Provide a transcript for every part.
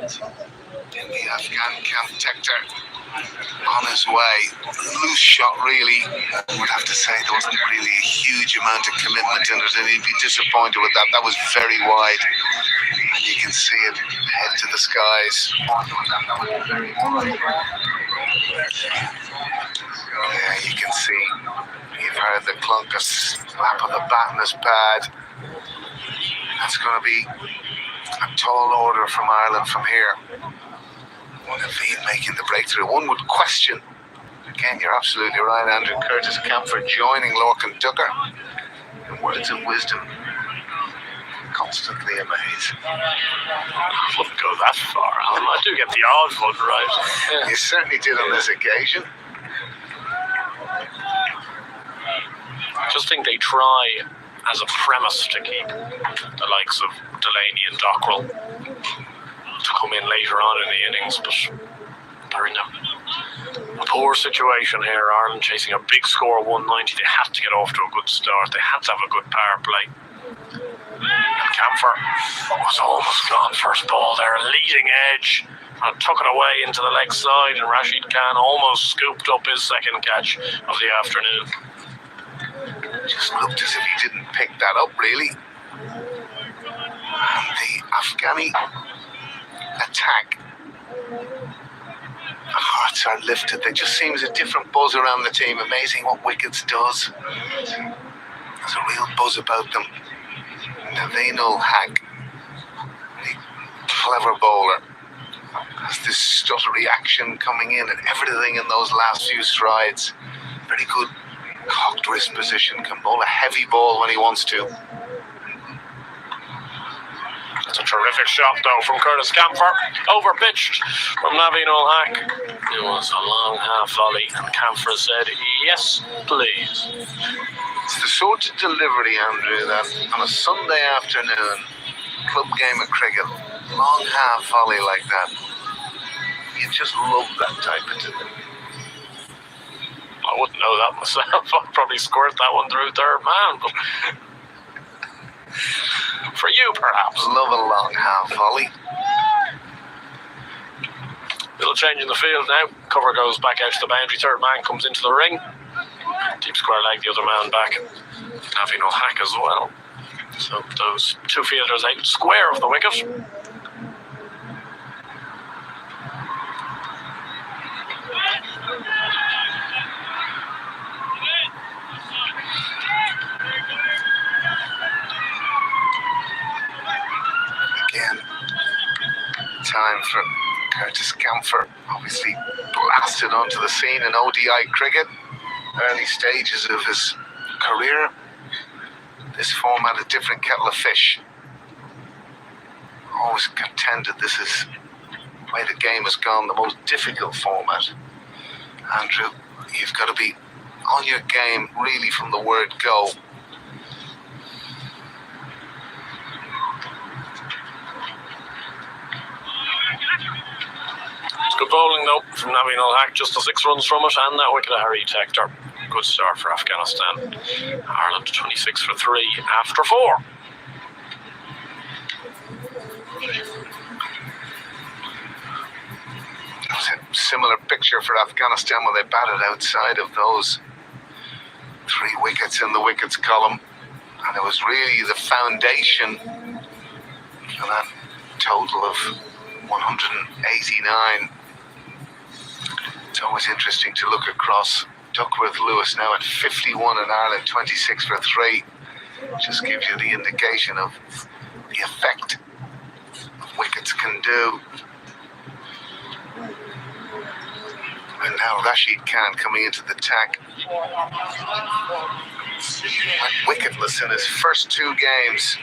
in the Afghan camp. Tector on his way. Loose shot, really. I would have to say there wasn't really a huge amount of commitment in it, and he'd be disappointed with that. That was very wide, and you can see it head to the skies. Yeah, you can see. You've heard the clunk, a slap of the bat in his pad. That's going to be a tall order from Ireland from here. Naveed making the breakthrough. One would question, again, you're absolutely right, Andrew, Curtis Camphor joining Lorcan Tucker in words of wisdom. Constantly amazed. I wouldn't go that far, Alan. I do get the odd one right. Yeah. You certainly did on this occasion. I just think they try, as a premise, to keep the likes of Delaney and Dockrell to come in later on in the innings, but they're in a poor situation here. Ireland chasing a big score of 190. They had to get off to a good start. They had to have a good power play. And Camphor was almost gone first ball there, leading edge, and took it away into the leg side, and Rashid Khan almost scooped up his second catch of the afternoon. Just looked as if he didn't pick that up, really. And the Afghani attack, the hearts are lifted. There just seems a different buzz around the team. Amazing what Wickets does. There's a real buzz about them. Naveed Haq, the clever bowler, has this stuttery action coming in and everything in those last few strides. Very good cocked wrist position, can bowl a heavy ball when he wants to. That's a terrific shot, though, from Curtis Camphor. Overpitched from Naveed Haq. It was a long half volley, and Camphor said, "Yes, please." It's the sort of delivery, Andrew, that on a Sunday afternoon, club game of cricket, long half volley like that, you just love that type of delivery. I wouldn't know that myself. I'd probably squirt that one through third man, but for you, perhaps. Love a long half volley. Little change in the field now. Cover goes back out to the boundary. Third man comes into the ring. Deep square leg, the other man back. Naveed Haq as well. So those two fielders out square of the wicket. Again, time for Curtis Camphor, obviously blasted onto the scene in ODI cricket. Early stages of his career. This format, a different kettle of fish. Always contended this is the way the game has gone, the most difficult format. Andrew, you've got to be on your game really from the word go. It's good bowling though from Naveed Haq, just the 6 runs from it, and that wicket of Harry Tector. Good start for Afghanistan. Ireland 26 for 3 after 4. It was a similar picture for Afghanistan when they batted outside of those 3 wickets in the wickets column, and it was really the foundation for that total of 189. It's always interesting to look across. Duckworth Lewis now at 51 and Ireland 26 for 3. Just gives you the indication of the effect wickets can do. And now Rashid Khan coming into the attack. Went wicketless in his first 2 games.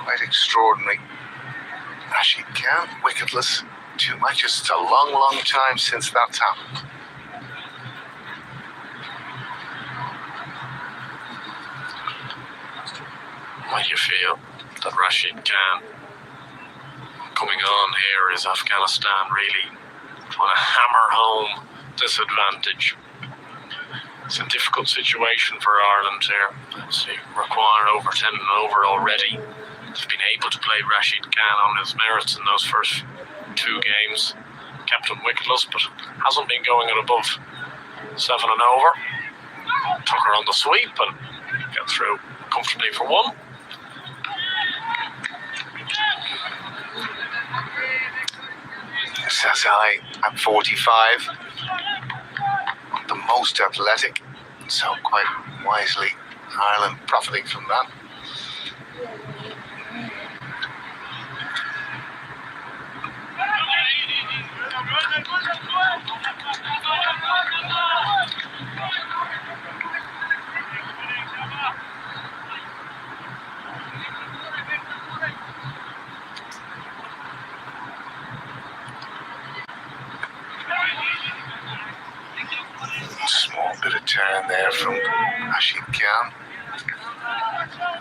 Quite extraordinary. Rashid Khan, wicketless, 2 matches. It's a long, long time since that's happened. How do you feel that Rashid Khan coming on here is Afghanistan really trying to hammer home this advantage? It's a difficult situation for Ireland here. Obviously requiring over 10 and over already. He's been able to play Rashid Khan on his merits in those first 2 games. Kept him wicketless, but hasn't been going at above 7 and over. Tucker on the sweep and get through comfortably for 1. Sasai at 45, the most athletic, so quite wisely Ireland profiting from that. Small bit of turn there from Rashid Khan.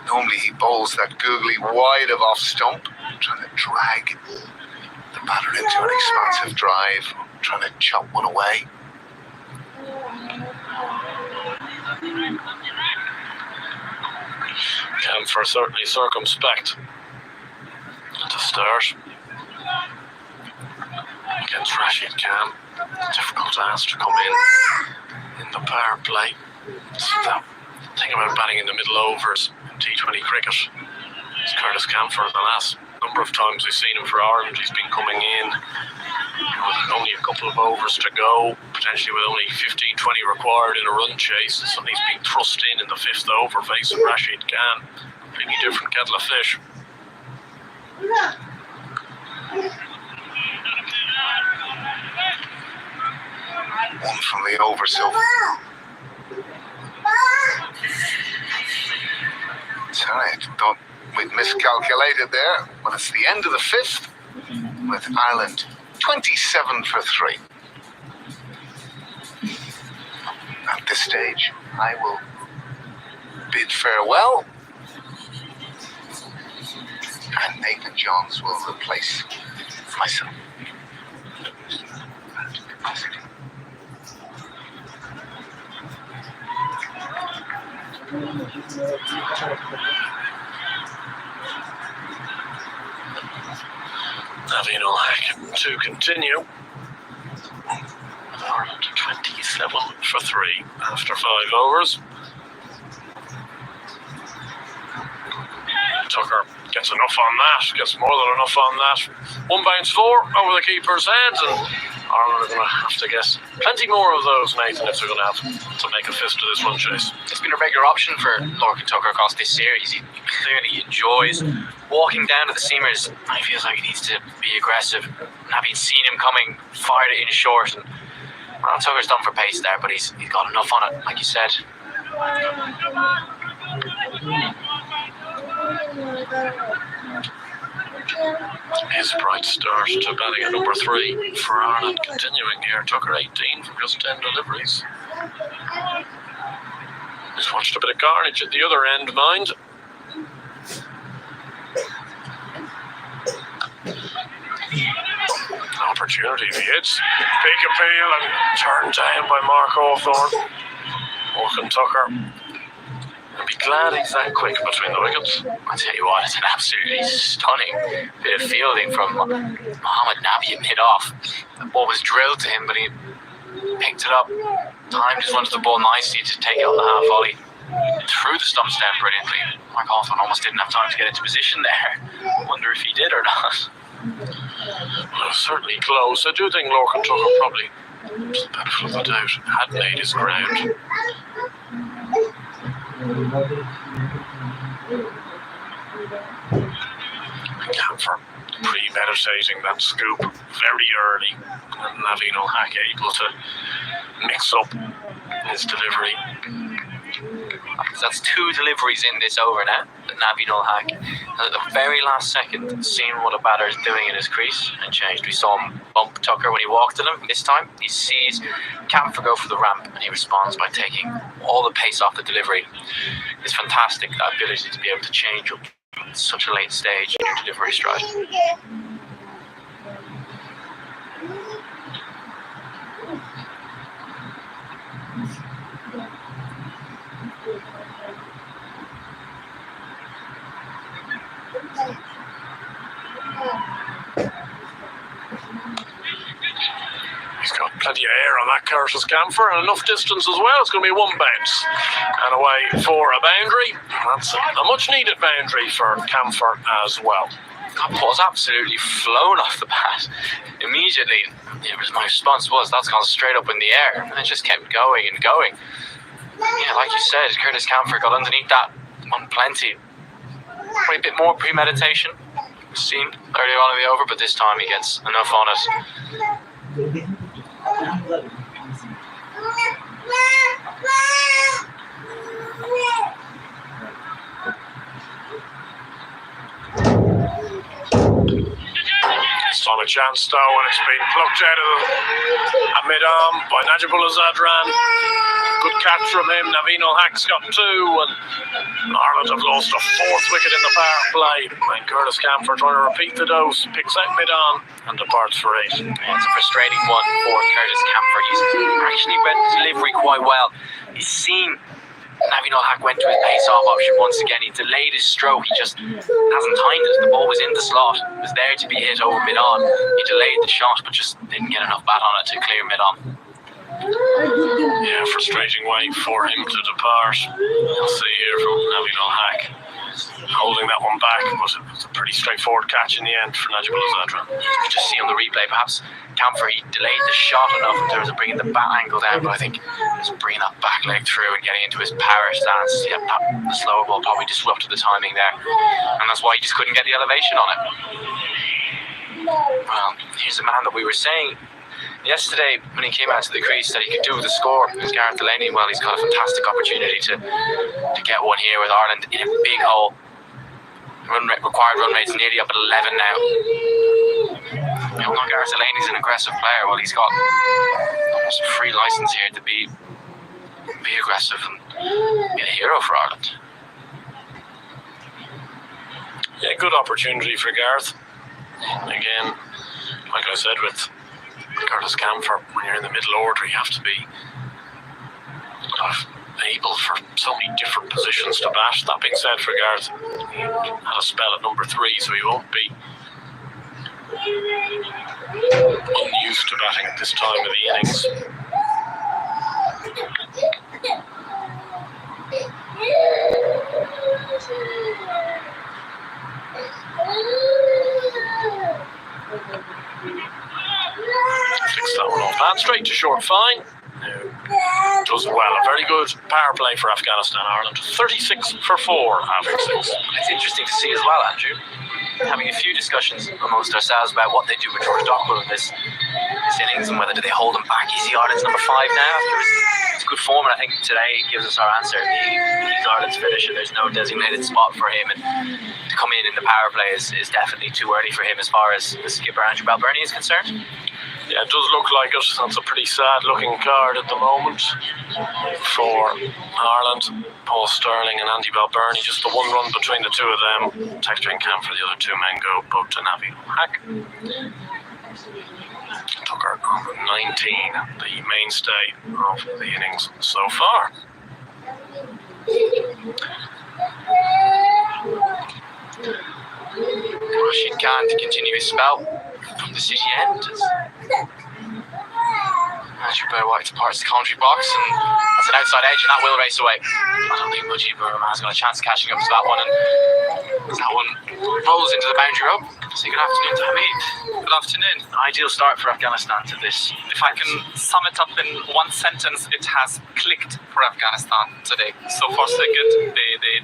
Normally he bowls that googly wide of off stump, trying to drag the batter into an expansive drive, trying to chop one away. Kempfer certainly circumspect to start against Rashid Khan. Difficult task to come in the power play. It's the thing about batting in the middle overs in T20 cricket. It's Curtis Kempfer. The last number of times we've seen him for Ireland, he's been coming in with only a couple of overs to go, potentially with only 15-20 required in a run chase. Suddenly he's being thrust in the 5th over facing Rashid Khan. Completely different kettle of fish. One from the over, so sorry, I thought we'd miscalculated there. But it's the end of the 5th with Ireland 27 for 3. At this stage, I will bid farewell, and Nathan Johns will replace myself. Naveen Hack to continue. Ireland 27 for 3 after 5 overs. Tucker gets enough on that, gets more than enough on that. 1 bounce 4 over the keeper's head, and Ireland are going to have to get plenty more of those, Nathan, if they're going to have to make a fist of this run chase. It's been a regular option for Lorcan Tucker across this series. He clearly enjoys walking down to the seamers. He feels like he needs to be aggressive. Having seen him coming, fired it in short, and Tucker's done for pace there, but he's got enough on it, like you said. His bright start to batting at number 3 for Ireland continuing here. Tucker 18 from just 10 deliveries. Just watched a bit of carnage at the other end, mind. Opportunity if he hits. Big appeal and turned down by Mark Hawthorne. Lorcan Tucker. I'll be glad he's that quick between the wickets. I tell you what, it's an absolutely stunning bit of fielding from Mohamed Nabi at mid-off. The ball was drilled to him, but he picked it up, timed his run to the ball nicely to take out the half volley. Threw the stumps down brilliantly. Mark Hawthorne almost didn't have time to get into position there. Wonder if he did or not. Well, certainly close. I do think Lorcan Tucker probably, to the benefit of the doubt, had made his ground. Kempfer premeditating that scoop very early, and Naveen Hack able to mix up his delivery. That's 2 deliveries in this over now. Naveen Hack, at the very last second, seeing what a batter is doing in his crease and changed. We saw him bump Tucker when he walked at him. This time, he sees Kempfer go for the ramp, and he responds by taking all the pace off the delivery. It's fantastic, that ability to be able to change up at such a late stage in your delivery stride. Curtis Camphor, and enough distance as well. It's going to be one bounce and away for a boundary. That's a much needed boundary for Camphor as well. That ball's absolutely flown off the bat immediately. My response was, that's gone straight up in the air, and it just kept going and going. Yeah, like you said, Curtis Camphor got underneath that on plenty. Probably a bit more premeditation seen earlier on in the over, but this time he gets enough on it. Still a chance though, and it's been plucked out of a mid-arm by Najibul Zadran. Good catch from him. Naveen Hack's got 2, and Ireland have lost a 4th wicket in the power play. And Curtis Camphor trying to repeat the dose, picks out mid-on and departs for 8. Yeah, it's a frustrating one for Curtis Camphor. He's actually read the delivery quite well. He's seen Naveen Hack went to his pace-off option once again. He delayed his stroke. He just hasn't timed it. The ball was in the slot. It was there to be hit over mid-on. He delayed the shot, but just didn't get enough bat on it to clear mid-on. Yeah, frustrating way for him to depart. You'll see here from Naveen Hack holding that one back, but it was a pretty straightforward catch in the end for Najibul Zadran. You can just see on the replay, perhaps Camphor, he delayed the shot enough in terms of bringing the bat angle down, but I think just bringing that back leg through and getting into his power stance, yeah, the slower ball probably disrupted the timing there, and that's why he just couldn't get the elevation on it. Well, here's a man that we were saying yesterday when he came out to the crease that he could do with the score. It was Gareth Delaney. Well, he's got a fantastic opportunity to get one here with Ireland in a big hole. Required run rate's nearly up at 11 now. You know, Gareth Delaney's an aggressive player. Well, he's got almost a free license here to be aggressive and be a hero for Ireland. Yeah, good opportunity for Gareth. Again, like I said with Curtis Camphor, when you're in the middle order, you have to be able for so many different positions to bat. That being said, for Gareth, he had a spell at number 3, so he won't be unused to batting at this time of the innings. Fix that one off hand, straight to short, fine. Does well, a very good power play for Afghanistan. Ireland 36 for 4 after 6. It's interesting to see as well, Andrew, having a few discussions amongst ourselves about what they do with George Dockwell in this innings and whether do they hold him back. You see Ireland's number 5 now after his good form, and I think today gives us our answer. He's Ireland's finisher. There's no designated spot for him, and to come in the power play is definitely too early for him as far as the skipper Andrew Balbirnie is concerned. Yeah, it does look like it. That's a pretty sad looking card at the moment for Ireland. Paul Sterling and Andy Balbirnie, just the one run between the two of them. Texter and Camphor, the other 2 men go both to Naveen Hack. Tucker on 19, the mainstay of the innings so far. Rashid Khan to continue his spell from the city end. Andrew White departs the commentary box, and that's an outside edge, and that will race away. I don't think Mujib Rahman's got a chance of catching up to that one, and that one rolls into the boundary rope. So good afternoon to Hamid. Good afternoon. Ideal start for Afghanistan to this. If I can sum it up in one sentence, it has clicked for Afghanistan today. So far so good. They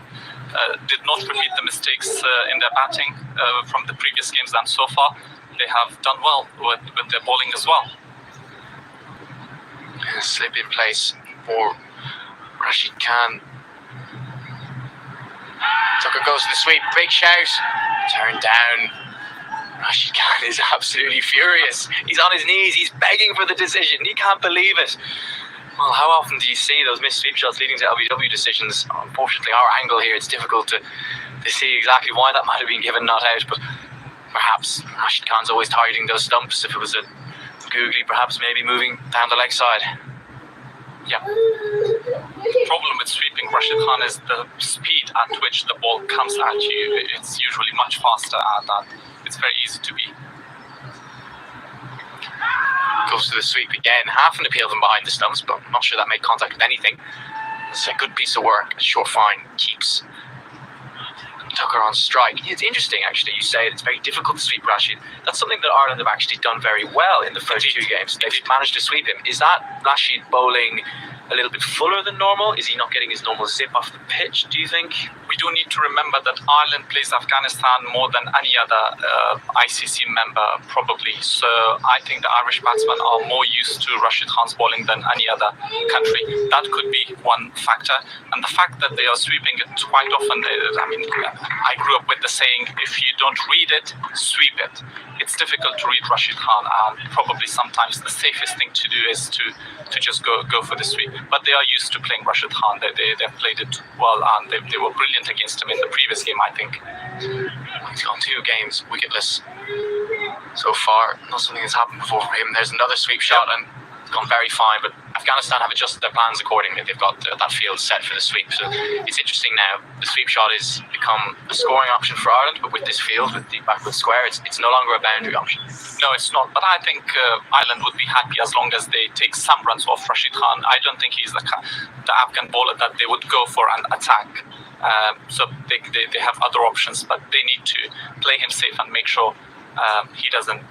did not repeat the mistakes in their batting from the previous games, and so far they have done well with their bowling as well. Slip in place for Rashid Khan. Tucker goes to the sweep, big shout, turned down. Rashid Khan is absolutely furious. He's on his knees, he's begging for the decision. He can't believe it. Well, how often do you see those missed sweep shots leading to LBW decisions? Unfortunately, our angle here, it's difficult to see exactly why that might have been given not out, but perhaps Rashid Khan's always targeting those stumps. If it was a googly, perhaps maybe moving down the leg side. Yeah. The problem with sweeping Rashid Khan is the speed at which the ball comes at you. It's usually much faster, and it's very easy to be Goes to the sweep again. Half an appeal from behind the stumps, but I'm not sure that made contact with anything. It's a good piece of work. Short fine keeps Tucker on strike. It's interesting, actually. You say it's very difficult to sweep Rashid. That's something that Ireland have actually done very well in the first two games. They've managed to sweep him. Is that Rashid bowling a little bit fuller than normal? Is he not getting his normal zip off the pitch, do you think? We do need to remember that Ireland plays Afghanistan more than any other ICC member, probably. So I think the Irish batsmen are more used to Rashid Khan's bowling than any other country. That could be one factor. And the fact that they are sweeping it quite often, I grew up with the saying, if you don't read it, sweep it. It's difficult to read Rashid Khan, and probably sometimes the safest thing to do is to just go for the sweep. But they are used to playing Rashid Khan. They've played it well, and they were brilliant against him in the previous game, I think. He's gone 2 games wicketless so far. Not something that's happened before for him. There's another sweep shot, and it's gone very fine, but Afghanistan have adjusted their plans accordingly. They've got that field set for the sweep. So it's interesting now. The sweep shot has become a scoring option for Ireland, but with this field, with the backward square, it's no longer a boundary option. No, it's not. But I think Ireland would be happy as long as they take some runs off Rashid Khan. I don't think he's the Afghan bowler that they would go for an attack. So they have other options, but they need to play him safe and make sure he doesn't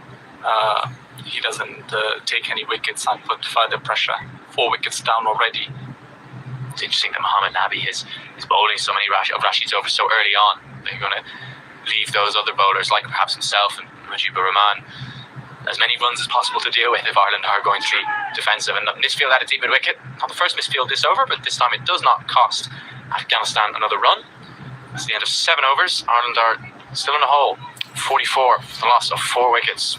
take any wickets and put further pressure. 4 wickets down already. It's interesting that Mohamed Nabi is bowling so many of Rashid's over so early on. They're going to leave those other bowlers, like perhaps himself and Mujibur Rahman, as many runs as possible to deal with if Ireland are going to be defensive. And misfield at a deep mid wicket. Not the first misfield this over, but this time it does not cost Afghanistan another run. It's the end of 7 overs. Ireland are still in a hole. 44, the loss of 4 wickets.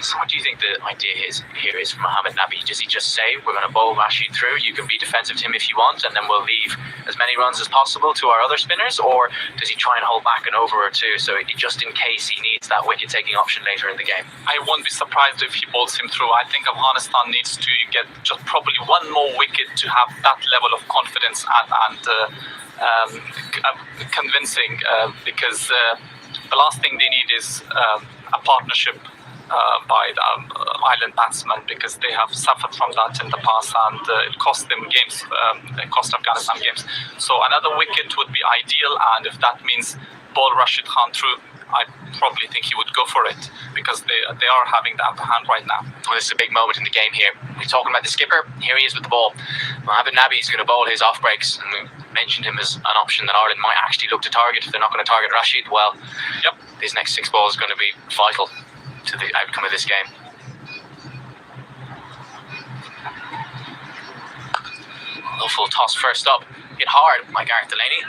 So what do you think the idea here is for Mohamed Nabi? Does he just say, we're going to bowl Rashid through, you can be defensive to him if you want, and then we'll leave as many runs as possible to our other spinners? Or does he try and hold back an over or two, so just in case he needs that wicket-taking option later in the game? I won't be surprised if he bowls him through. I think Afghanistan needs to get just probably 1 more wicket to have that level of confidence and convincing, because the last thing they need is a partnership by the Ireland batsmen, because they have suffered from that in the past, and it cost them games, it cost Afghanistan games. So another wicket would be ideal, and if that means bowl Rashid Khan through, I probably think he would go for it, because they are having the upper hand right now. Well, this is a big moment in the game here. We're talking about the skipper. Here he is with the ball. Mohamed Nabi is going to bowl his off breaks, and we mentioned him as an option that Ireland might actually look to target if they're not going to target Rashid. Well, yep, these next 6 balls are going to be vital to the outcome of this game. Low full toss first up. Hit hard by Gareth Delaney.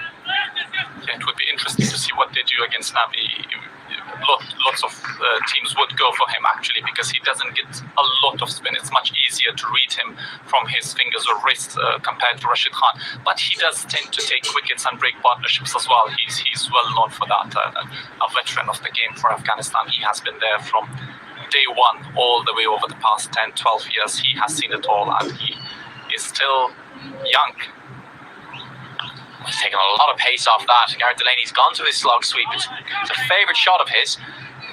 Yeah, it would be interesting to see what they do against Nabi. Lots of teams would go for him, actually, because he doesn't get a lot of spin. It's much easier to read him from his fingers or wrists compared to Rashid Khan. But he does tend to take wickets and break partnerships as well. He's well known for that. A veteran of the game for Afghanistan. He has been there from day one all the way over the past 10, 12 years. He has seen it all, and he is still young. He's taken a lot of pace off that. Gareth Delaney's gone to his slog sweep. It's a favourite shot of his.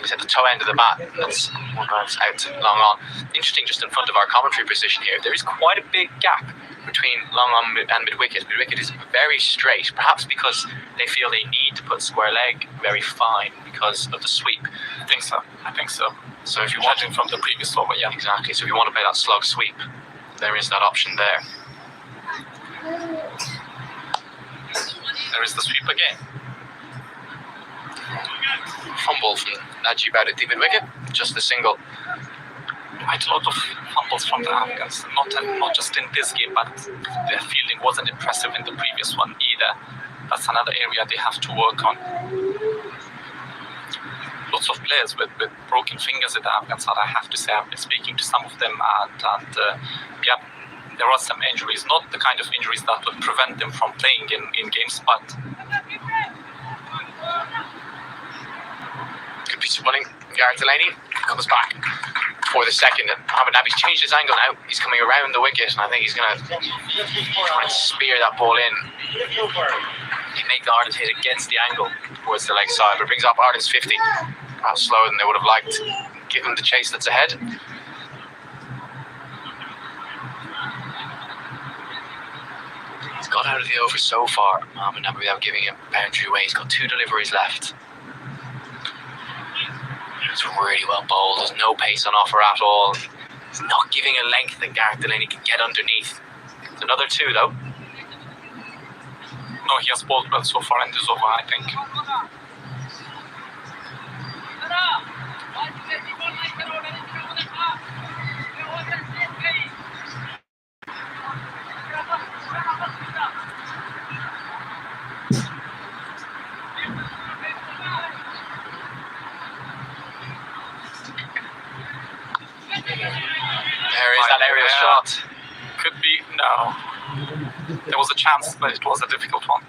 He's at the toe end of the bat. That's one bounce out long on. Interesting, just in front of our commentary position here, there is quite a big gap between long on and mid wicket. Mid wicket is very straight, perhaps because they feel they need to put square leg very fine because of the sweep. I think so. So if you want judging from the previous over, yeah, exactly. So if you want to play that slug sweep, there is that option there. There is the sweep again. Fumble from Najib at the mid wicket, just the single. Quite a lot of fumbles from the Afghans, not just in this game, but their fielding wasn't impressive in the previous one either. That's another area they have to work on. Lots of players with broken fingers in the Afghan side, I have to say. I've been speaking to some of them, and yeah, there are some injuries, not the kind of injuries that would prevent them from playing in games, but good piece of running. Gareth Delaney comes back for the second, and Mohamed Nabi's changed his angle now. He's coming around the wicket, and I think he's going to try and spear that ball in. He make Ireland hit against the angle towards the leg side, but it brings up Ireland's 50. perhaps slower than they would have liked, given the chase that's ahead. He's got out of the over so far, Mohamed Nabi, without giving a boundary away. He's got 2 deliveries left. It's really well bowled. There's no pace on offer at all. He's not giving a length that Gareth Delaney can get underneath. It's another 2 though. No, he has bowled well so far in this over, I think. There is that aerial shot. Could be, no. There was a chance, but it was a difficult one.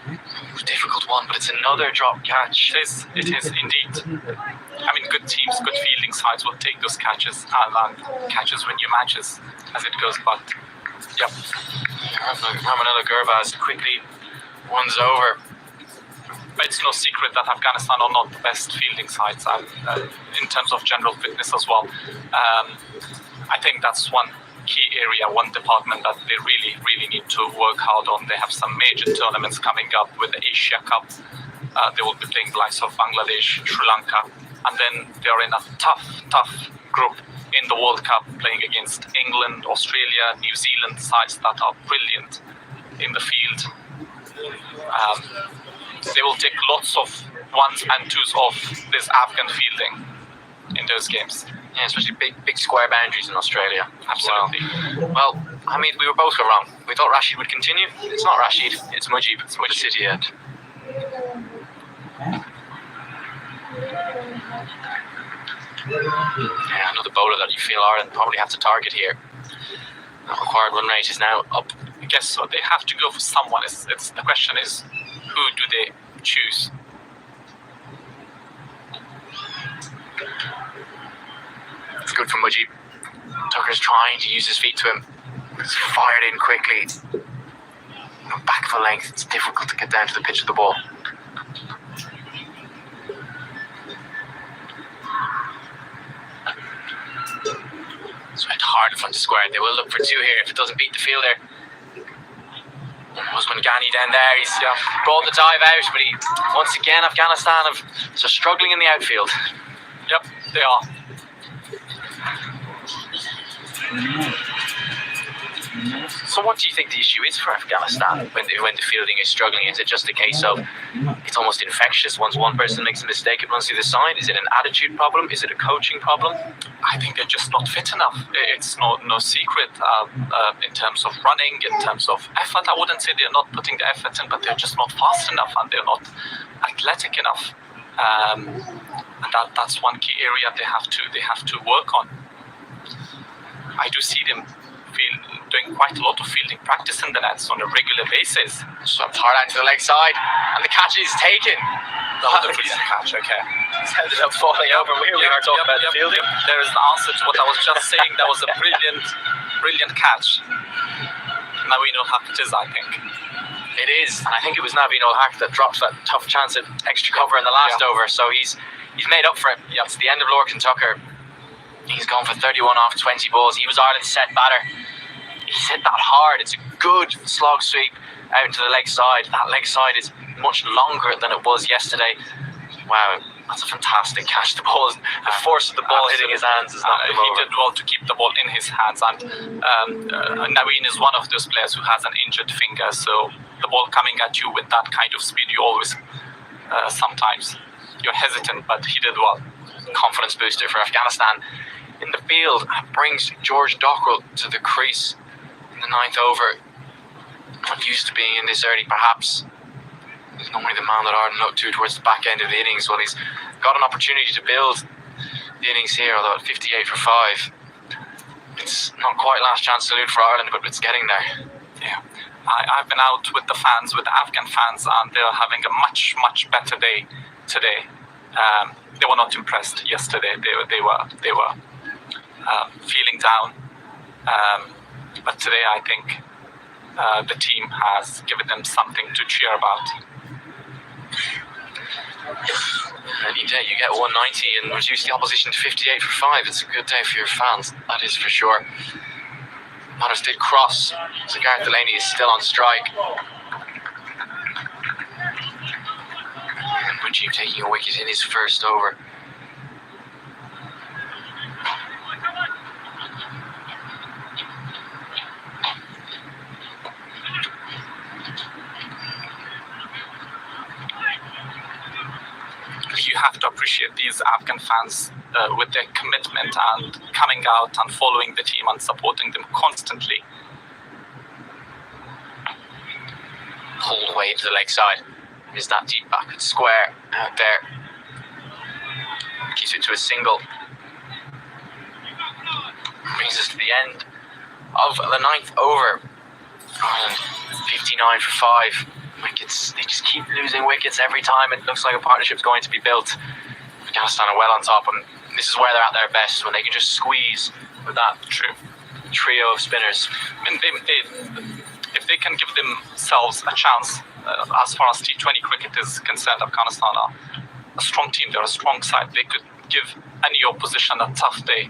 It was a difficult one, but it's another drop catch. It is indeed. I mean, good teams, good fielding sides will take those catches and catches win your matches as it goes, but yep. Ramanella Gurbaz quickly runs over. But it's no secret that Afghanistan are not the best fielding sides in terms of general fitness as well. I think that's one key area, one department that they really, really need to work hard on. They have some major tournaments coming up with the Asia Cup. They will be playing the likes of Bangladesh, Sri Lanka, and then they are in a tough group in the World Cup, playing against England, Australia, New Zealand sides that are brilliant in the field. They will take lots of 1s and 2s of this Afghan fielding in those games. Yeah, especially big square boundaries in Australia. Absolutely. Well, Hamid, we were both wrong. We thought Rashid would continue. It's not Rashid, it's Mujib. It's Mujib City yet. Yeah, another bowler that you feel Ireland probably have to target here. The required run rate is now up. I guess so. They have to go for someone. The question is, who do they choose? It's good for Mujib. Tucker's trying to use his feet to him. It's fired in quickly. Back of a length, it's difficult to get down to the pitch of the ball. So it's hard in front of square. They will look for 2 here if it doesn't beat the fielder. Usman Ghani down there, he's brought the dive out, but once again Afghanistan are struggling in the outfield. Yep, they are. So what do you think the issue is for Afghanistan when the fielding is struggling? Is it just a case of it's almost infectious? Once one person makes a mistake, it runs through the side? Is it an attitude problem? Is it a coaching problem? I think they're just not fit enough. It's no secret in terms of running, in terms of effort. I wouldn't say they're not putting the effort in, but they're just not fast enough and they're not athletic enough. And that's one key area they have to work on. I do see them doing quite a lot of fielding practice in the nets on a regular basis. Swept hard out to the leg side, and the catch is taken. That was a brilliant catch, okay. It's ended up falling over. We are talking about the fielding. There is the answer to what I was just saying. That was a brilliant catch. Naveen ul Haq it is, I think. It is, and I think it was Naveen ul Haq that dropped that tough chance at extra cover in the last over, so he's made up for it. It's the end of Lorcan Tucker. He's gone for 31 off 20 balls. He was Ireland's set batter. He's hit that hard. It's a good slog sweep out into the leg side. That leg side is much longer than it was yesterday. Wow, that's a fantastic catch. The force of the ball hitting his hands is not He did well to keep the ball in his hands, and Naveen is one of those players who has an injured finger, so the ball coming at you with that kind of speed, you always sometimes you're hesitant, but he did well. Confidence booster for Afghanistan in the field. Brings George Dockrell to the crease in the 9th over. Not used to being in this early, perhaps. He's normally the man that Ireland look to towards the back end of the innings. Well, he's got an opportunity to build the innings here, although at 58 for 5. It's not quite last chance salute for Ireland, but it's getting there. Yeah. I've been out with the fans, with the Afghan fans, and they're having a much better day today. They were not impressed yesterday. They were feeling down, but today I think the team has given them something to cheer about. Any day you get 190 and reduce the opposition to 58 for 5. It's a good day for your fans, that is for sure. Matters did cross, so Gareth Delaney is still on strike. And Mujib taking a wicket in his first over. You have to appreciate these Afghan fans with their commitment and coming out and following the team and supporting them constantly. Pulled away to the leg side. Is that deep backward square out there? Keeps it to a single. Brings us to the end of the 9th over. Ireland 59 for 5. Wickets, they just keep losing wickets every time. It looks like a partnership's going to be built. Afghanistan are well on top, and this is where they're at their best, when they can just squeeze with that trio of spinners. I mean, if they can give themselves a chance, as far as T20 cricket is concerned, Afghanistan are a strong team. They're a strong side. They could give any opposition a tough day.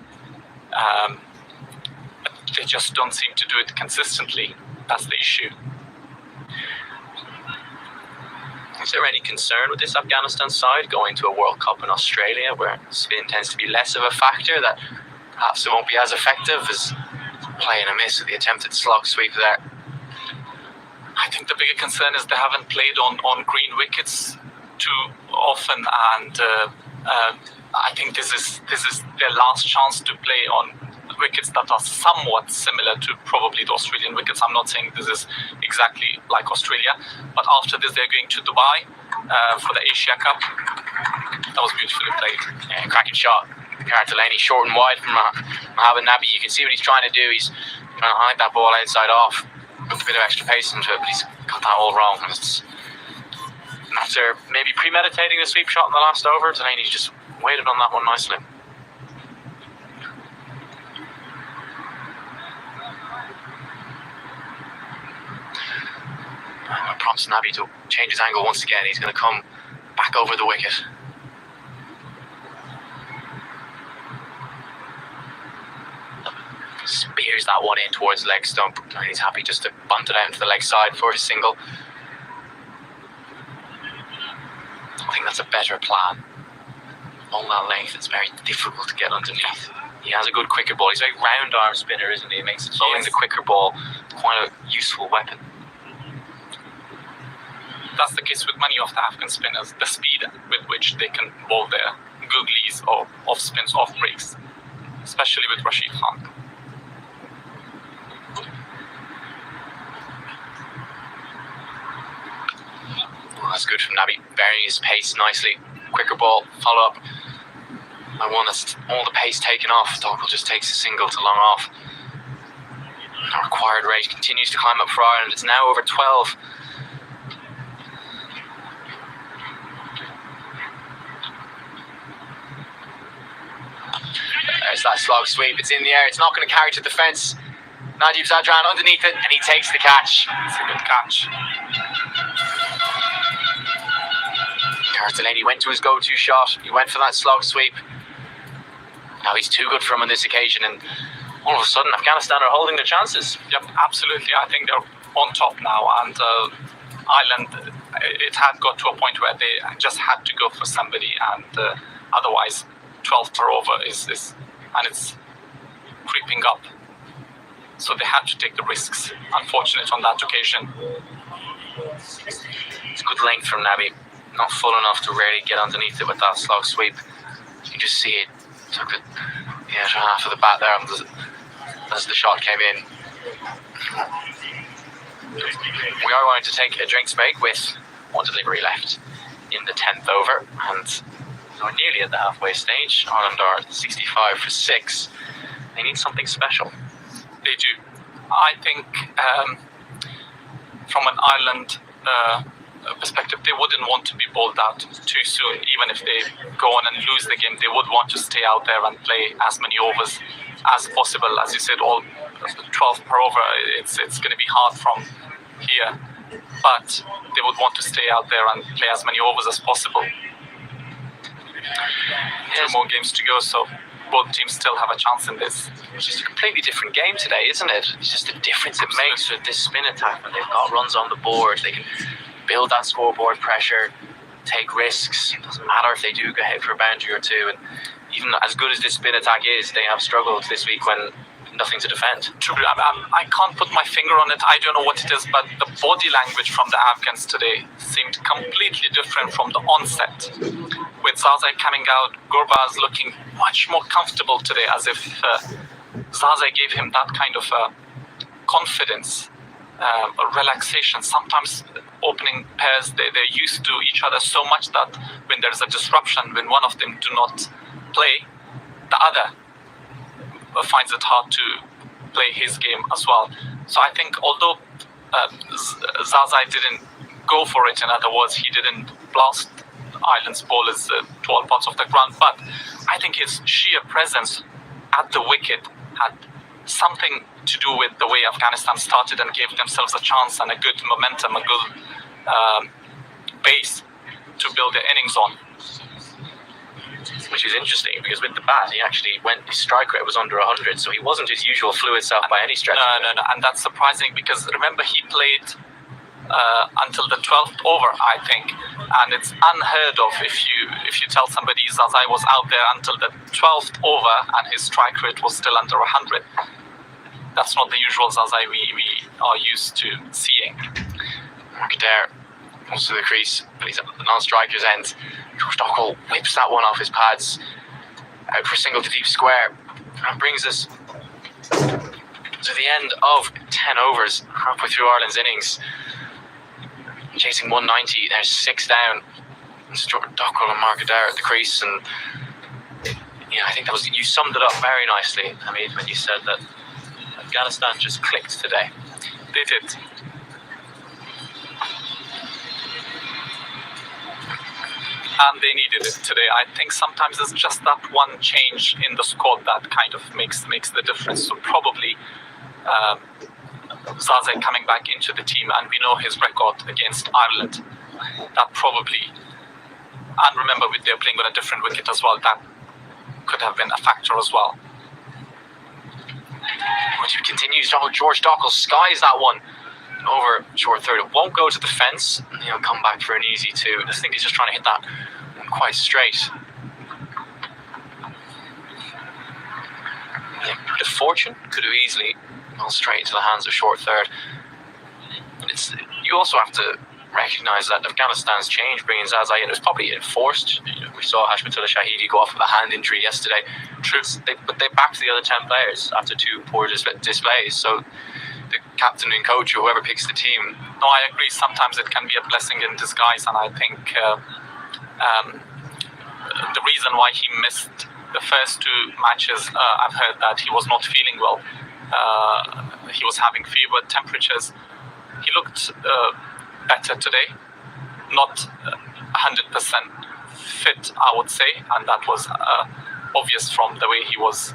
But they just don't seem to do it consistently. That's the issue. Is there any concern with this Afghanistan side going to a World Cup in Australia, where spin tends to be less of a factor, that perhaps it won't be as effective as playing a miss with the attempted slog sweep there? I think the bigger concern is they haven't played on green wickets too often, and I think this is their last chance to play on wickets that are somewhat similar to probably the Australian wickets. I'm not saying this is exactly like Australia, but after this they're going to Dubai for the Asia Cup. That was beautifully played. Yeah, cracking shot. Gareth Delaney short and wide from Mohamed Nabi. You can see what he's trying to do. He's trying to hide that ball outside off with a bit of extra pace into it, but he's got that all wrong. After maybe premeditating the sweep shot in the last over, Delaney's just waited on that one nicely. Prompts Nabi to change his angle once again. He's going to come back over the wicket. Spears that one in towards the leg stump, and he's happy just to bunt it out into the leg side for a single. I think that's a better plan. All that length, it's very difficult to get underneath. He has a good quicker ball. He's a very round arm spinner, isn't he? It makes throwing the quicker ball quite a useful weapon. That's the case with many of the Afghan spinners, the speed with which they can bowl their googlies or off spins, off breaks, especially with Rashid Khan. Oh, that's good from Nabi, varying his pace nicely. Quicker ball, follow up. I one that's all the pace taken off. Dockle just takes a single to long off. Our required rate continues to climb up for Ireland. It's now over 12. There's that slog sweep. It's in the air. It's not going to carry to the fence. Najib Zadran underneath it, and he takes the catch. It's a good catch. Gareth Delaney went to his go-to shot. He went for that slog sweep. Now he's too good for him on this occasion, and all of a sudden Afghanistan are holding their chances. Yep, absolutely. I think they're on top now, and Ireland, it had got to a point where they just had to go for somebody, and otherwise 12 per over is and it's creeping up. So they had to take the risks. Unfortunate on that occasion. It's good length from Nabi. Not full enough to really get underneath it with that slog sweep. You can just see it took the outer half of the bat there as the shot came in. We are going to take a drinks break with one delivery left in the 10th over, and we're nearly at the halfway stage. Ireland are 65 for 6. They need something special. They do. I think from an Ireland perspective, they wouldn't want to be bowled out too soon. Even if they go on and lose the game, they would want to stay out there and play as many overs as possible. As you said, all 12 per over, it's going to be hard from here. but they would want to stay out there and play as many overs as possible. Two more games to go, so both teams still have a chance in this. It's just a completely different game today, isn't it? It's just the difference it makes with this spin attack when they've got runs on the board. They can build that scoreboard pressure, take risks. It doesn't matter if they do go hit for a boundary or two. And even as good as this spin attack is, they have struggled this week when nothing to defend. True, I can't put my finger on it. I don't know what it is, but the body language from the Afghans today seemed completely different from the onset. With Zazai coming out, Gurbaz looking much more comfortable today, as if Zazai gave him that kind of confidence, relaxation. Sometimes opening pairs, they're used to each other so much that when there's a disruption, when one of them do not play, the other finds it hard to play his game as well. So I think although Zazai didn't go for it, in other words, he didn't blast Ireland's bowlers to all parts of the ground, but I think his sheer presence at the wicket had something to do with the way Afghanistan started and gave themselves a chance and a good momentum, a good base to build their innings on. Which is interesting because with the bat, his strike rate was under 100, so he wasn't his usual fluid self by any stretch. No, and that's surprising because remember he played until the 12th over, I think, and it's unheard of if you tell somebody Zazai was out there until the 12th over and his strike rate was still under 100. That's not the usual Zazai we are used to seeing. Markadere comes to the crease, but he's at the non-striker's end. George Dockrell whips that one off his pads, out for a single to deep square, and brings us to the end of 10 overs, halfway through Ireland's innings. Chasing 190, there's 6 down. It's George Dockrell and Markadere at the crease, and I think you summed it up very nicely, Hamid, when you said that Afghanistan just clicked today. They did. And they needed it today. I think sometimes it's just that one change in the squad that kind of makes the difference. So probably Zazai coming back into the team, and we know his record against Ireland. That probably, and remember they're playing with a different wicket as well, that could have been a factor as well. Which continues. George Dockrell skies that one over short third. It won't go to the fence. He'll come back for an easy 2. I just think he's just trying to hit that one quite straight. The fortune could have easily gone straight into the hands of short third. You also have to recognise that Afghanistan's change bringing Zazai in was probably enforced. We saw Hashmatullah Shahidi go off with a hand injury yesterday. True, but they backed the other 10 players after 2 poor displays. So the captain and coach or whoever picks the team. No, I agree. Sometimes it can be a blessing in disguise, and I think the reason why he missed the first 2 matches, I've heard that he was not feeling well. He was having fever, temperatures. He looked better today, not 100% fit, I would say, and that was obvious from the way he was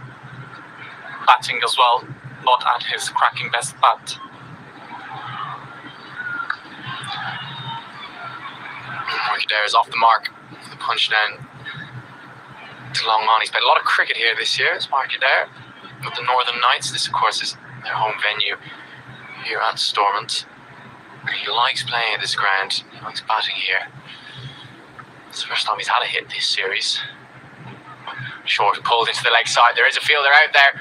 batting as well. Not at his cracking best, but Markadere is off the mark. The punch down to long on. He's played a lot of cricket here this year. It's Markadere with the Northern Knights. This, of course, is their home venue here at Stormont. He likes playing at this ground. He likes batting here. It's the first time he's had a hit this series. Short pulled into the leg side. There is a fielder out there.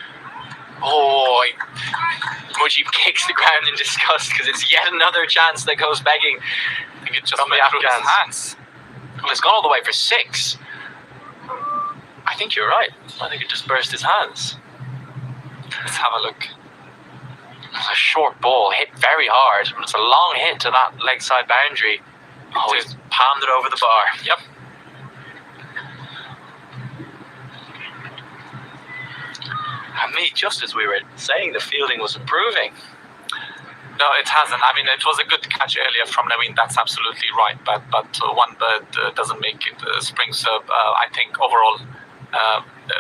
Oh, Mujib kicks the ground in disgust because it's yet another chance that goes begging. I think it just from the went through his Afghans. hands. Well, it's gone all the way for 6. I think you're right. I think it just burst his hands. Let's have a look. It's a short ball, hit very hard. It's a long hit to that leg side boundary. Oh, he's palmed it over the bar. Yep. And me, just as we were saying, the fielding was improving. No, it hasn't. I mean, it was a good catch earlier from Naveen. That's absolutely right. But one bird doesn't make it spring. So I think overall,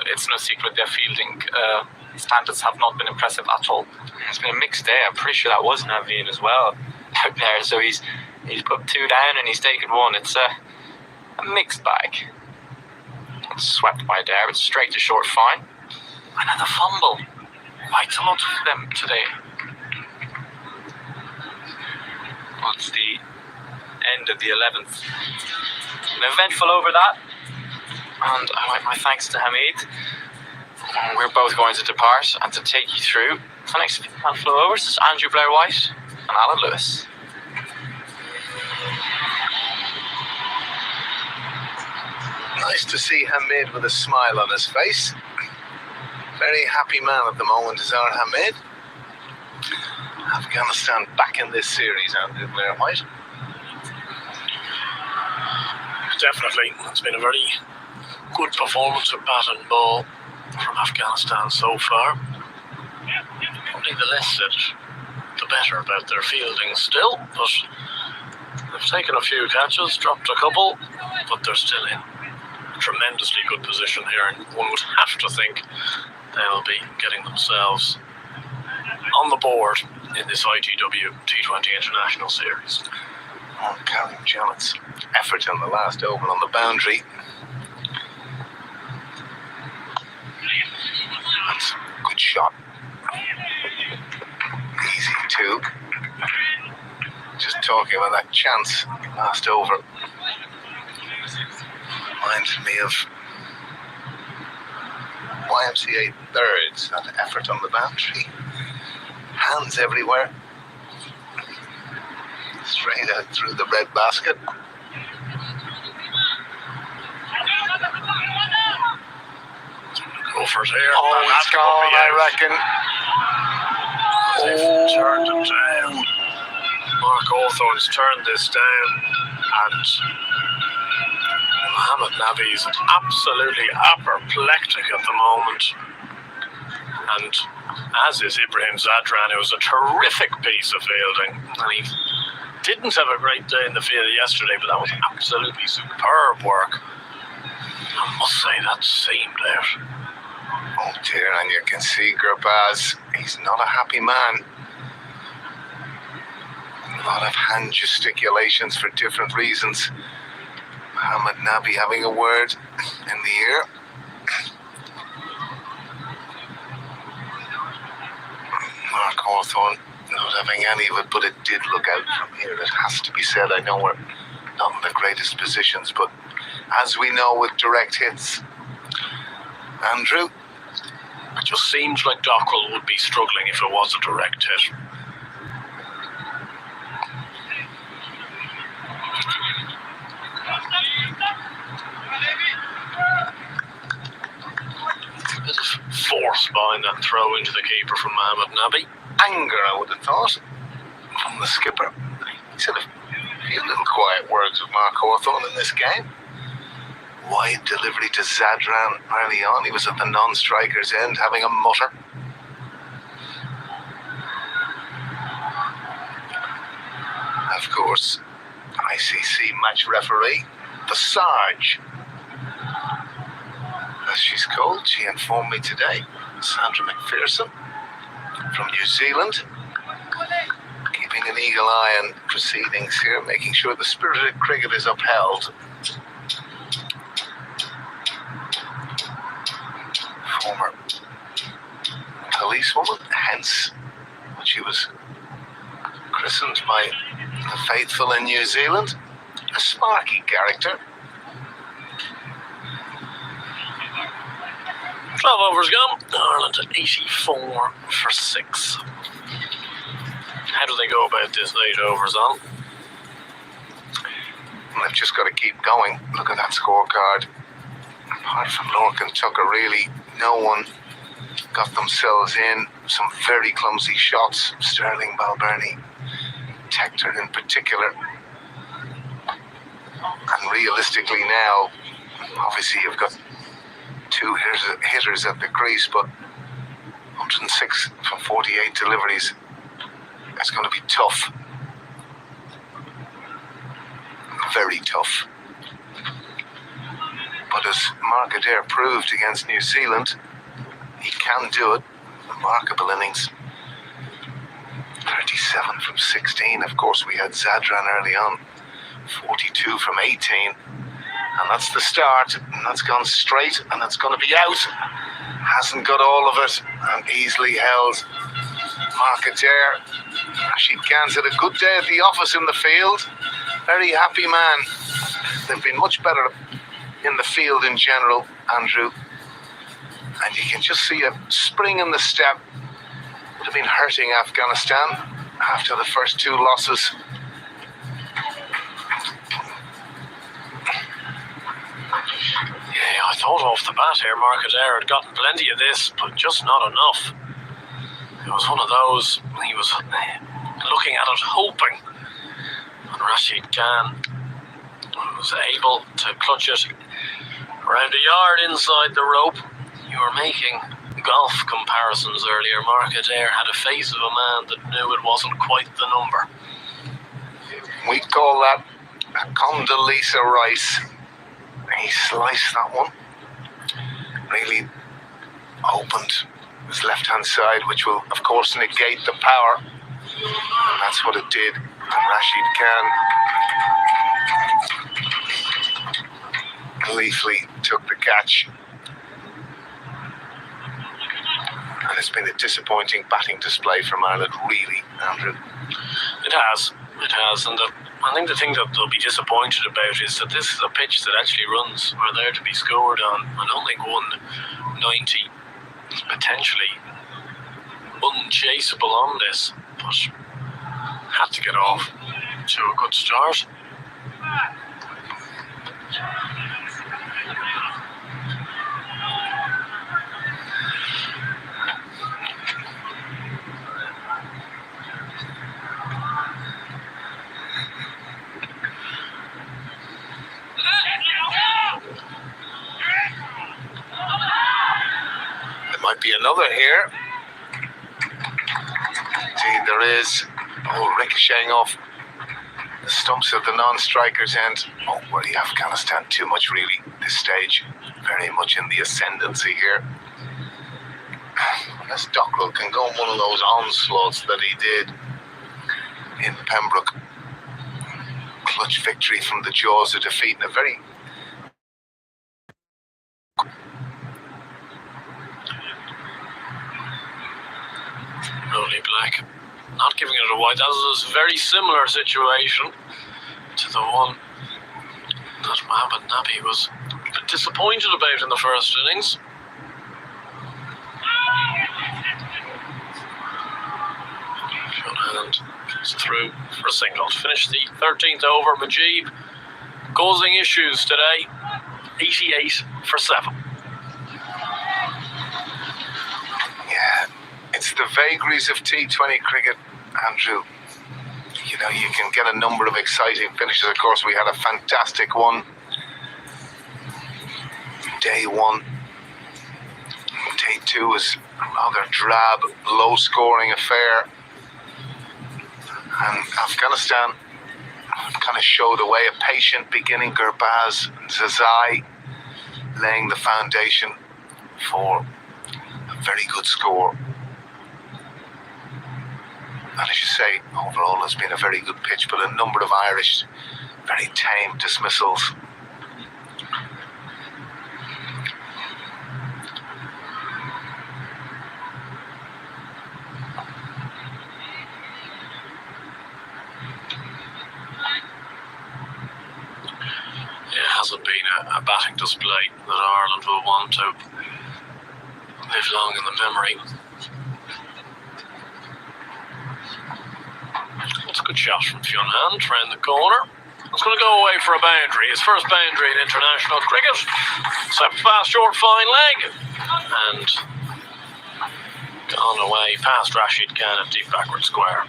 it's no secret their fielding standards have not been impressive at all. It's been a mixed day. I'm pretty sure that was Naveen as well. out there. So he's put 2 down and he's taken 1. It's a mixed bag. It's swept by Dare. It's straight to short fine. Another fumble. Quite a lot of them today. It's the end of the 11th. An eventful over that. And I'd like my thanks to Hamid. We're both going to depart and to take you through the next handful of overs. This is Andrew Blair-White and Alan Lewis. Nice to see Hamid with a smile on his face. Very happy man at the moment is our Hamid. Afghanistan back in this series, Andrew Blair-White. Definitely. It's been a very good performance of bat and ball from Afghanistan so far. Probably the less said, the better about their fielding still, but they've taken a few catches, dropped a couple, but they're still in a tremendously good position here, and one would have to think they'll be getting themselves on the board in this ITW T20 International Series. Oh, Karim Janet's effort on the last over on the boundary. That's a good shot. Easy too. Just talking about that chance last over. Reminds me of YMCA thirds, that effort on the boundary. Hands everywhere. Straight out through the red basket. Gophers here. Oh, it's gone, I reckon. They've turned it down. Mark Hawthorne's turned this down, and Mohammed Nabi's absolutely apoplectic at the moment. And as is Ibrahim Zadran, it was a terrific piece of fielding. And he didn't have a great day in the field yesterday, but that was absolutely superb work. I must say that seamed out. Oh dear, and you can see Gurbaz, he's not a happy man. A lot of hand gesticulations for different reasons. Mohammed Nabi having a word in the ear. Mark Hawthorne not having any of it, but it did look out from here. It has to be said. I know we're not in the greatest positions, but as we know with direct hits, Andrew, It just seems like Dockrell would be struggling if it was a direct hit. A bit of force behind that throw into the keeper from Mohammed Nabi. anger, I would have thought, from the skipper. He said a few little quiet words with Mark Hawthorne in this game. Wide delivery to Zadran early on. He was at the non-striker's end having a mutter. Of course, ICC match referee, the Sarge, as she's called, she informed me today, Sandra McPherson from New Zealand, keeping an eagle eye on proceedings here, making sure the spirit of cricket is upheld. Former policewoman, hence what she was christened by the faithful in New Zealand. A sparky character. 12 overs gone. Ireland at 84 for 6. How do they go about this 8 overs on? And they've just got to keep going. Look at that scorecard. Apart from Lorcan and Tucker, really, no one got themselves in. Some very clumsy shots. Sterling, Balbirnie, Tector in particular. And realistically now, obviously you've got two hitters at the crease, but 106 from 48 deliveries. It's going to be tough. Very tough. But as Mark Adair proved against New Zealand, he can do it. Remarkable innings. 37 from 16. Of course, we had Zadran early on. 42 from 18. And that's the start. And that's gone straight. And it's going to be out. Hasn't got all of it. And easily held. Marketeer. Rashid Khan's had a good day at the office in the field. Very happy man. They've been much better in the field in general, Andrew. And you can just see a spring in the step. Would have been hurting Afghanistan after the first two losses. Yeah, I thought off the bat here Marketeer had gotten plenty of this, but just not enough. It was one of those, he was looking at it, hoping. And Rashid Khan was able to clutch it around a yard inside the rope. You were making golf comparisons earlier. Marketeer had a face of a man that knew it wasn't quite the number. We call that a Condoleezza Rice. He sliced that one. Really opened his left-hand side, which will, of course, negate the power. And that's what it did. And Rashid Khan gleefully took the catch. And it's been a disappointing batting display from Ireland, really, Andrew. It has. And I think the thing that they'll be disappointed about is that this is a pitch that actually runs are there to be scored on. I don't think 190 is potentially unchaseable on this, but had to get off to a good start. Might be another here. Indeed, there is. Oh, ricocheting off the stumps of the non-strikers end. Oh, worry Afghanistan too much, really, this stage. Very much in the ascendancy here. Unless Dockrell can go on one of those onslaughts that he did in Pembroke. Clutch victory from the jaws of defeat in a very Rolly Black not giving it a wide. That was a very similar situation to the one that Mohamed Nabi was a bit disappointed about in the first innings. Shorthand goes through for a single to finish the 13th over. Majib causing issues today. 88 for 7. Yeah. It's the vagaries of T20 cricket, Andrew. You know, you can get a number of exciting finishes. Of course, we had a fantastic one. Day 1. Day 2 was a rather drab, low-scoring affair. And Afghanistan kind of showed a way, a patient beginning. Gurbaz and Zazai laying the foundation for a very good score. And as you say, overall it's been a very good pitch, but a number of Irish very tame dismissals. It hasn't been a batting display that Ireland will want to live long in the memory. It's a good shot from Fionn round the corner. It's going to go away for a boundary. His first boundary in international cricket. Swept past short fine leg. And gone away past Rashid Khan at deep backward square.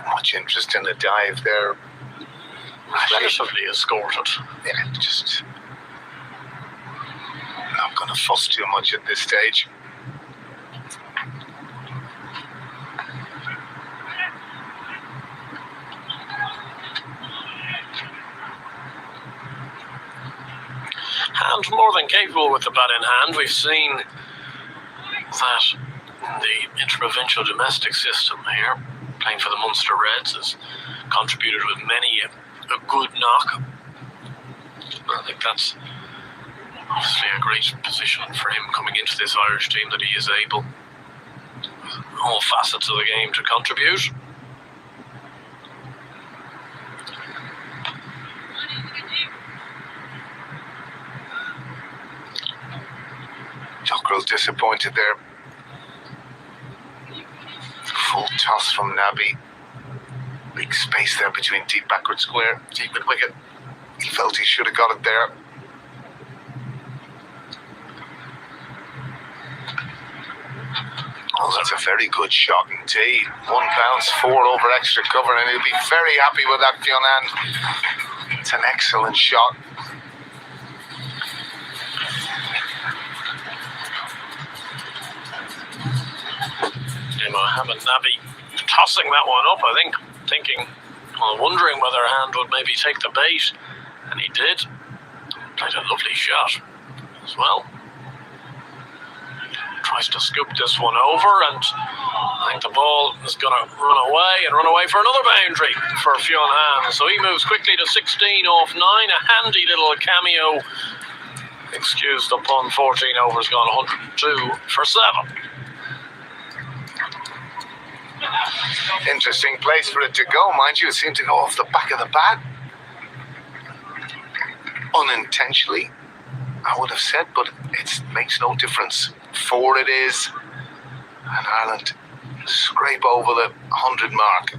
Much interest in the dive there. Relatively escorted. Yeah, just not going to fuss too much at this stage. and more than capable with the bat in hand. We've seen that the interprovincial domestic system here, playing for the Munster Reds, has contributed with many a good knock. I think that's obviously a great position for him coming into this Irish team, that he is able, all facets of the game, to contribute. Dockrell's disappointed there. Full toss from Naby. Big space there between deep backward square, deep mid wicket. He felt he should have got it there. Oh, that's a very good shot indeed. 1 bounce, 4 over extra cover, and he'll be very happy with that, Fionn. It's an excellent shot. Mohamed Naby tossing that one up, I think, thinking, well, wondering whether a hand would maybe take the bait, and he did. Played a lovely shot as well. Tries to scoop this one over, and I think the ball is going to run away for another boundary for Fionn Ham. So he moves quickly to 16 off 9, a handy little cameo. Excuse the pun, 14 overs gone, 102 for 7. Interesting place for it to go, mind you. It seemed to go off the back of the bat. Unintentionally, I would have said, but it makes no difference. 4 it is, and Ireland scrape over the 100 mark.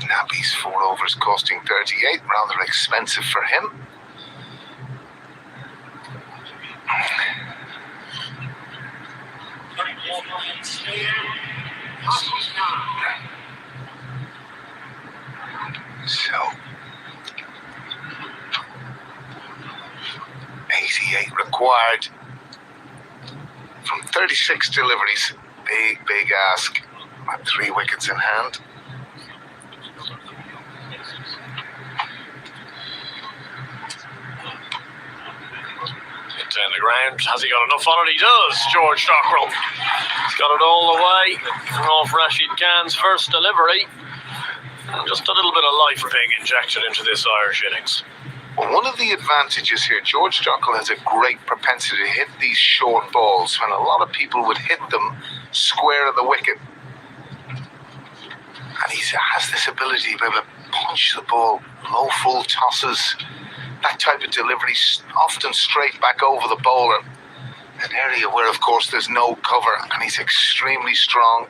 Naby's 4 overs costing 38, rather expensive for him. So 88 required from 36 deliveries. Big ask at 3 wickets in hand. Down the ground. Has he got enough on it? He does, George Dockrell. He's got it all the way off Rashid Khan's first delivery. And just a little bit of life being injected into this Irish innings. Well, one of the advantages here, George Dockrell has a great propensity to hit these short balls when a lot of people would hit them square of the wicket. And he has this ability to be able to punch the ball, low full tosses. That type of delivery, often straight back over the bowler. An area where, of course, there's no cover, and he's extremely strong.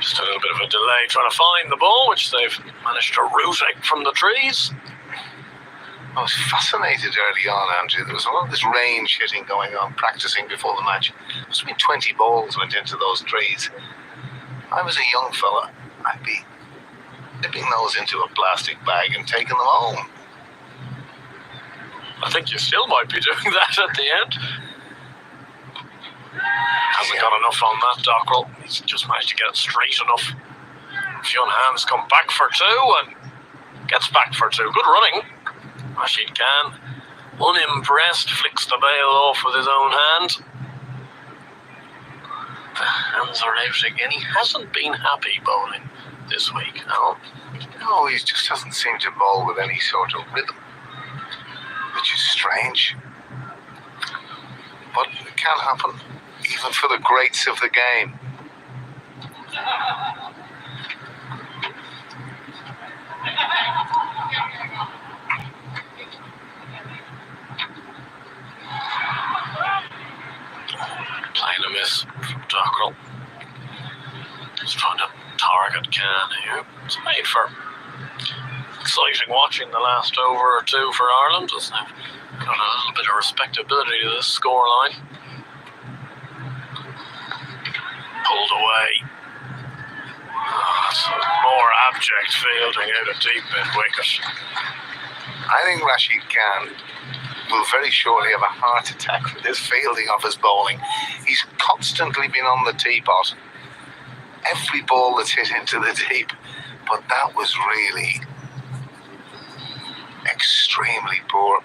Just a little bit of a delay trying to find the ball, which they've managed to root out from the trees. I was fascinated early on, Andrew. There was a lot of this range hitting going on, practicing before the match. Must have been 20 balls went into those trees. I was a young fella, I'd be dipping those into a plastic bag and taking them home. I think you still might be doing that at the end. Hasn't got enough on that, Dockrell. He's just managed to get it straight enough. Fionn Ham's come back for 2 and gets back for 2. Good running. Rashid Khan, unimpressed, flicks the bail off with his own hand. The hands are out again. He hasn't been happy bowling this week. No, he just doesn't seem to bowl with any sort of rhythm, which is strange. But it can happen, even for the greats of the game. Playing a miss from Dockrell. Just trying to target Khan here. It's made for exciting watching the last over or 2 for Ireland, as they've got a little bit of respectability to this scoreline. Pulled away. That's more abject fielding out of deep mid wicket. I think Rashid Khan will very shortly have a heart attack with this fielding of his bowling. He's constantly been on the teapot. every ball that's hit into the deep. But that was really extremely poor.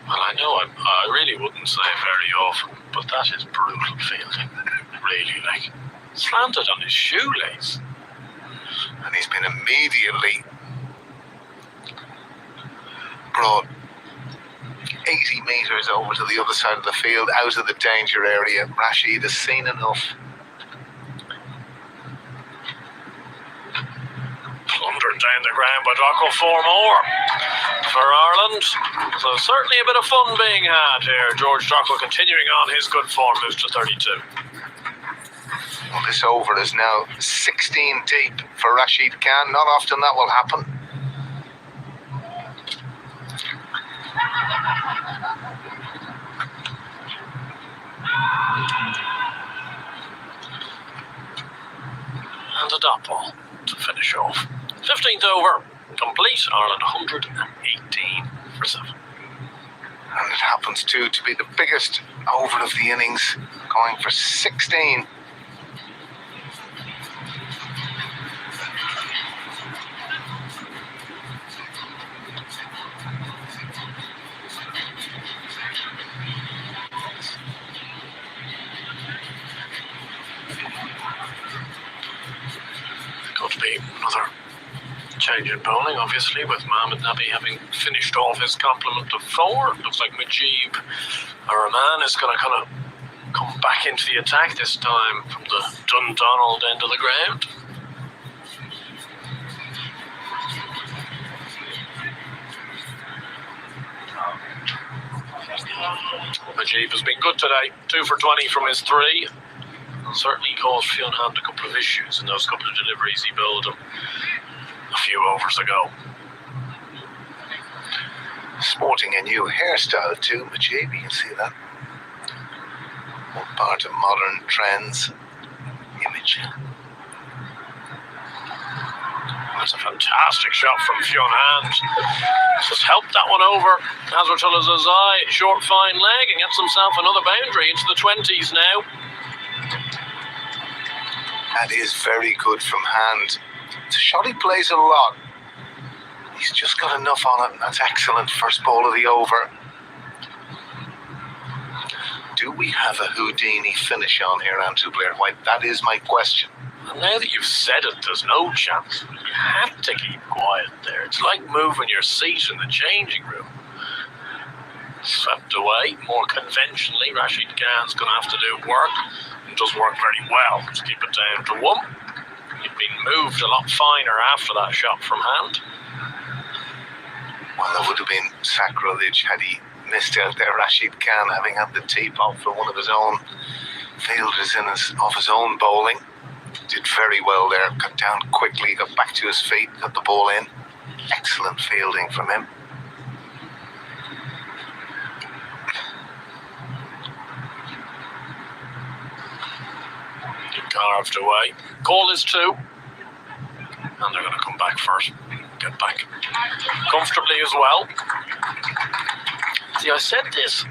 Well, I know I really wouldn't say very often, but that is brutal fielding. Really, like, slanted on his shoelace. And he's been immediately brought 80 metres over to the other side of the field, out of the danger area. Rashid has seen enough. Plundered down the ground by Dockrell, 4 more for Ireland. So certainly a bit of fun being had here. George Dockrell continuing on his good form, moves to 32. Well, this over is now 16 deep for Rashid Khan. Not often that will happen. And a dot ball to finish off. 15th over, complete. Ireland 118 for 7. And it happens too to be the biggest over of the innings, going for 16. Got to be another change in bowling, obviously, with Mohamed Nabi having finished off his complement of 4. Looks like Mujib Rahman is going to kind of come back into the attack, this time from the Dundonald end of the ground. Mujib has been good today, 2 for 20 from his 3. Certainly caused Fionn Hand a couple of issues in those couple of deliveries he bowled him a few overs ago. Sporting a new hairstyle too, Mujib, you can see that. All part of modern trends. Image. That's a fantastic shot from Fionn Hand. Just helped that one over. Hazratullah Zazai, short fine leg, and gets himself another boundary into the 20s now. That is very good from Hand. It's a shot he plays a lot. He's just got enough on it, and that's excellent. First ball of the over. Do we have a Houdini finish on here, Andrew Blair White? That is my question. And now that you've said it, there's no chance. You have to keep quiet there. It's like moving your seat in the changing room. Swept away, more conventionally. Rashid Khan's going to have to do work. And does work very well to keep it down to 1. He'd been moved a lot finer after that shot from Hand. Well, it would have been sacrilege had he missed out there. Rashid Khan, having had the tee off for one of his own fielders off his own bowling, did very well there. Got down quickly, got back to his feet, got the ball in. Excellent fielding from him. Carved away. Call is 2. And they're going to come back first. Get back comfortably as well. See, I said this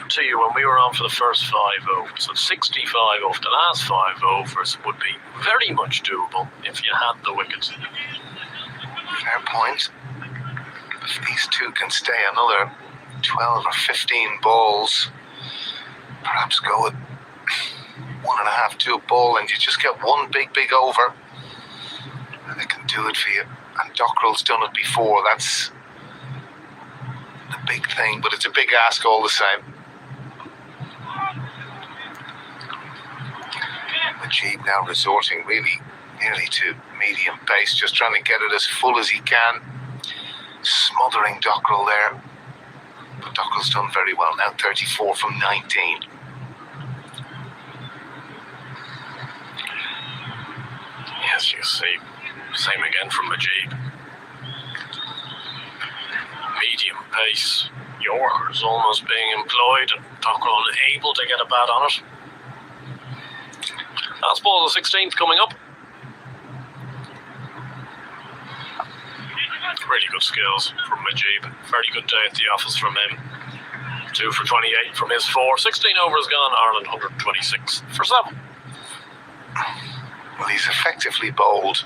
to you when we were on for the first 5 overs. So 65 off the last 5 overs would be very much doable if you had the wickets. Fair point. If these two can stay another 12 or 15 balls, perhaps go with 1.5 to a ball, and you just get one big over, and they can do it for you. And Dockrell's done it before. That's the big thing, but it's a big ask all the same. Mujib now resorting really nearly to medium pace, just trying to get it as full as he can, smothering Dockrell there. But Dockrell's done very well now, 34 from 19. Yes, you see, same again from Mujib. Medium pace, Yorker's almost being employed, and Dockrell unable to get a bat on it. Last ball of the 16th coming up. Really good skills from Mujib. Very good day at the office from him. 2 for 28 from his 4. 16 overs gone. Ireland 126 for 7. Well, he's effectively bowled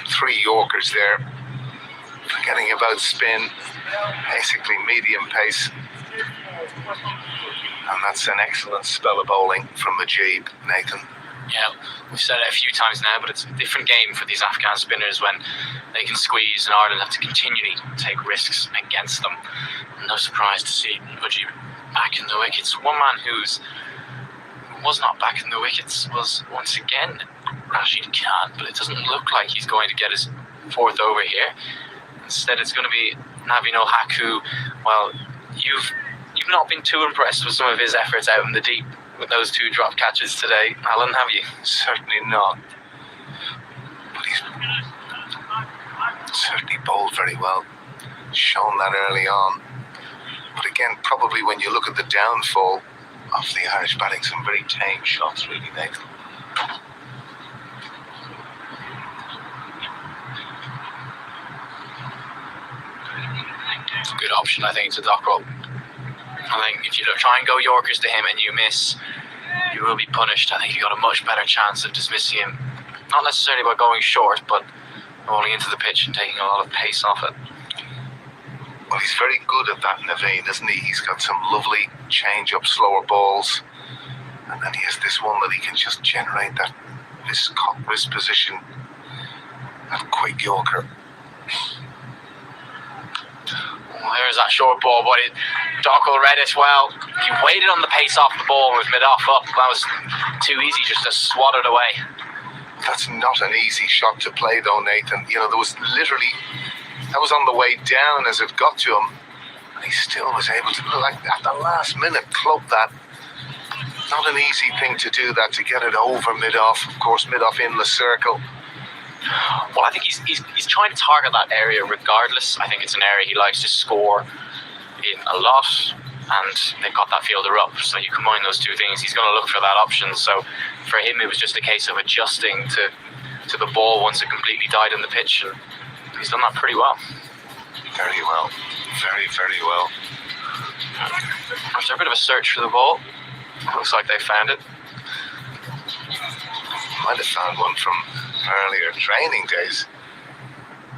3 Yorkers there, forgetting about spin, basically medium pace. And that's an excellent spell of bowling from Majid, Nathan. Yeah, we've said it a few times now, but it's a different game for these Afghan spinners when they can squeeze and Ireland have to continually take risks against them. No surprise to see Majid back in the wickets. One man who was not back in the wickets was once again Rashid Khan, but it doesn't look like he's going to get his 4th over here. Instead, it's going to be Naveen Haq, who, well, you've not been too impressed with some of his efforts out in the deep with those 2 drop catches today, Alan, have you? Certainly not. But he's certainly bowled very well. Shown that early on. But again, probably when you look at the downfall of the Irish batting, some very tame shots, really, Nathan. It's a good option, I think, to Dockrell. I think if you try and go Yorkers to him and you miss, you will be punished. I think you got a much better chance of dismissing him. Not necessarily by going short, but rolling into the pitch and taking a lot of pace off it. Well, he's very good at that, Naveen, isn't he? He's got some lovely change-up, slower balls. And then he has this one that he can just generate that wrist position, that quick Yorker. Well, there's that short ball, but Dockrell read it well. He waited on the pace off the ball with mid-off up. That was too easy just to swat it away. That's not an easy shot to play, though, Nathan. You know, there was literally... That was on the way down as it got to him. And he still was able to, like, at the last minute, club that. Not an easy thing to do that, to get it over mid-off. Of course, mid-off in the circle. Well, I think he's trying to target that area regardless. I think it's an area he likes to score in a lot, and they've got that fielder up. So you combine those 2 things, he's going to look for that option. So for him, it was just a case of adjusting to the ball once it completely died in the pitch, and he's done that pretty well. Very well. Very, very well. After a bit of a search for the ball, looks like they found it. Might have found one from earlier training days.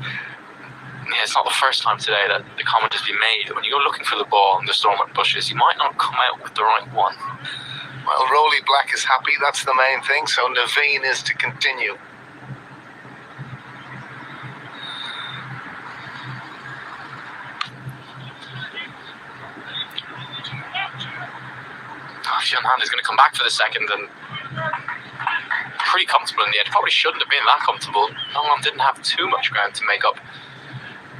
Yeah, it's not the first time today that the comment has been made that when you go looking for the ball in the Stormont bushes, you might not come out with the right one. Well, Rolly Black is happy, that's the main thing, so Naveen is to continue. Fionn Hand is going to come back for the second, and pretty comfortable in the end. Probably shouldn't have been that comfortable. Nolan didn't have too much ground to make up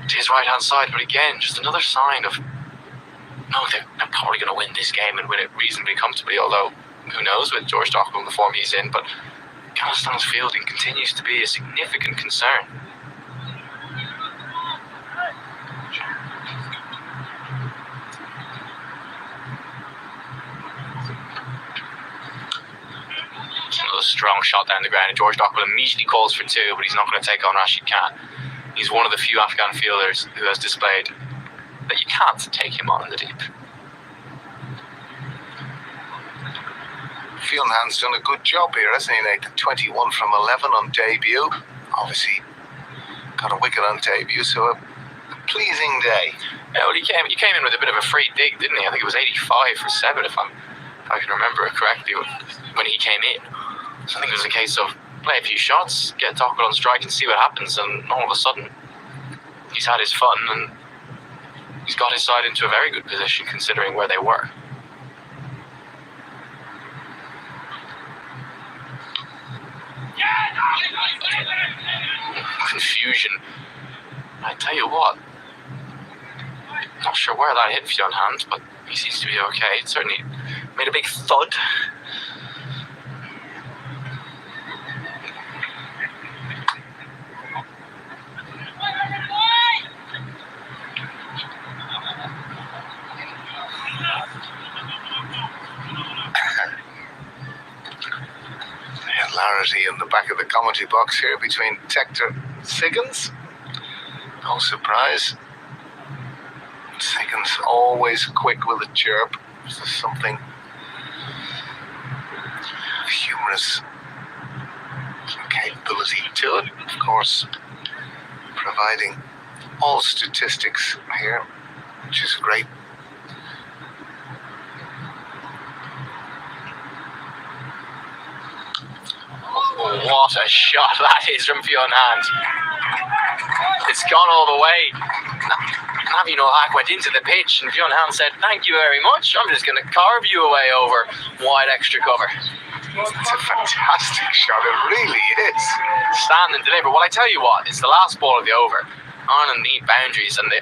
to his right hand side, but again, just another sign of no, they're probably going to win this game and win it reasonably comfortably, although who knows with George Dockrell in the form he's in. But Afghanistan's fielding continues to be a significant concern. Another strong shot down the ground, and George Dockrell immediately calls for 2, but he's not going to take on Rashid Khan. He's one of the few Afghan fielders who has displayed that you can't take him on in the deep. Fionn Hand's done a good job here, hasn't he, Nathan? 21 from 11 on debut. Obviously got a wicket on debut, so a pleasing day. Yeah, well, he came in with a bit of a free dig, didn't he? I think it was 85 for 7, if I can remember it correctly, when he came in. So I think it was a case of play a few shots, get Dockrell on strike and see what happens, and all of a sudden he's had his fun and he's got his side into a very good position considering where they were. Confusion. I tell you what, not sure where that hit Fionn Hand, but he seems to be okay. It certainly made a big thud. Hilarity in the back of the commentary box here between Tector Siggins. No surprise. Siggins always quick with a chirp. This is something humorous capability to it, of course, providing all statistics here, which is great. What a shot that is from Fionn Hand. It's gone all the way. Navin-ul Haq went into the pitch and Fionn Hand said, "Thank you very much, I'm just going to carve you away over wide extra cover." It's a fantastic shot, it really is. Stand and deliver. Well, I tell you what, it's the last ball of the over. Ireland need boundaries, and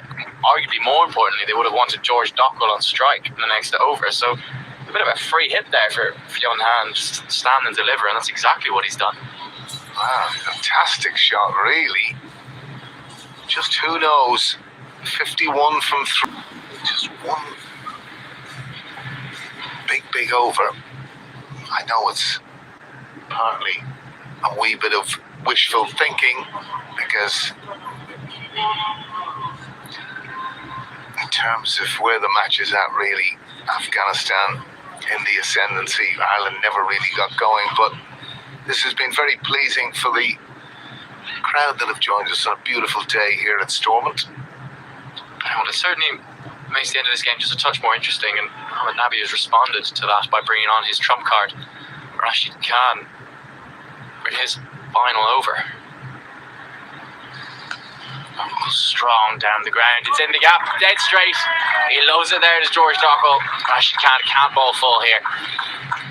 arguably more importantly, they would have wanted George Dockwell on strike in the next over. So a bit of a free hit there for Fionn Hand, just stand and deliver, and that's exactly what he's done. Wow, fantastic shot, really. Just who knows? 51 from 3. Just one big over. I know it's partly a wee bit of wishful thinking, because in terms of where the match is at, really, Afghanistan in the ascendancy, Ireland never really got going, but this has been very pleasing for the crowd that have joined us on a beautiful day here at Stormont. Well, it certainly makes the end of this game just a touch more interesting, and Mohamed Nabi has responded to that by bringing on his trump card, Rashid Khan, with his final over. Oh, strong down the ground, it's in the gap, dead straight. He loves it there, as George Dockwell. Rashid Khan can't ball full here.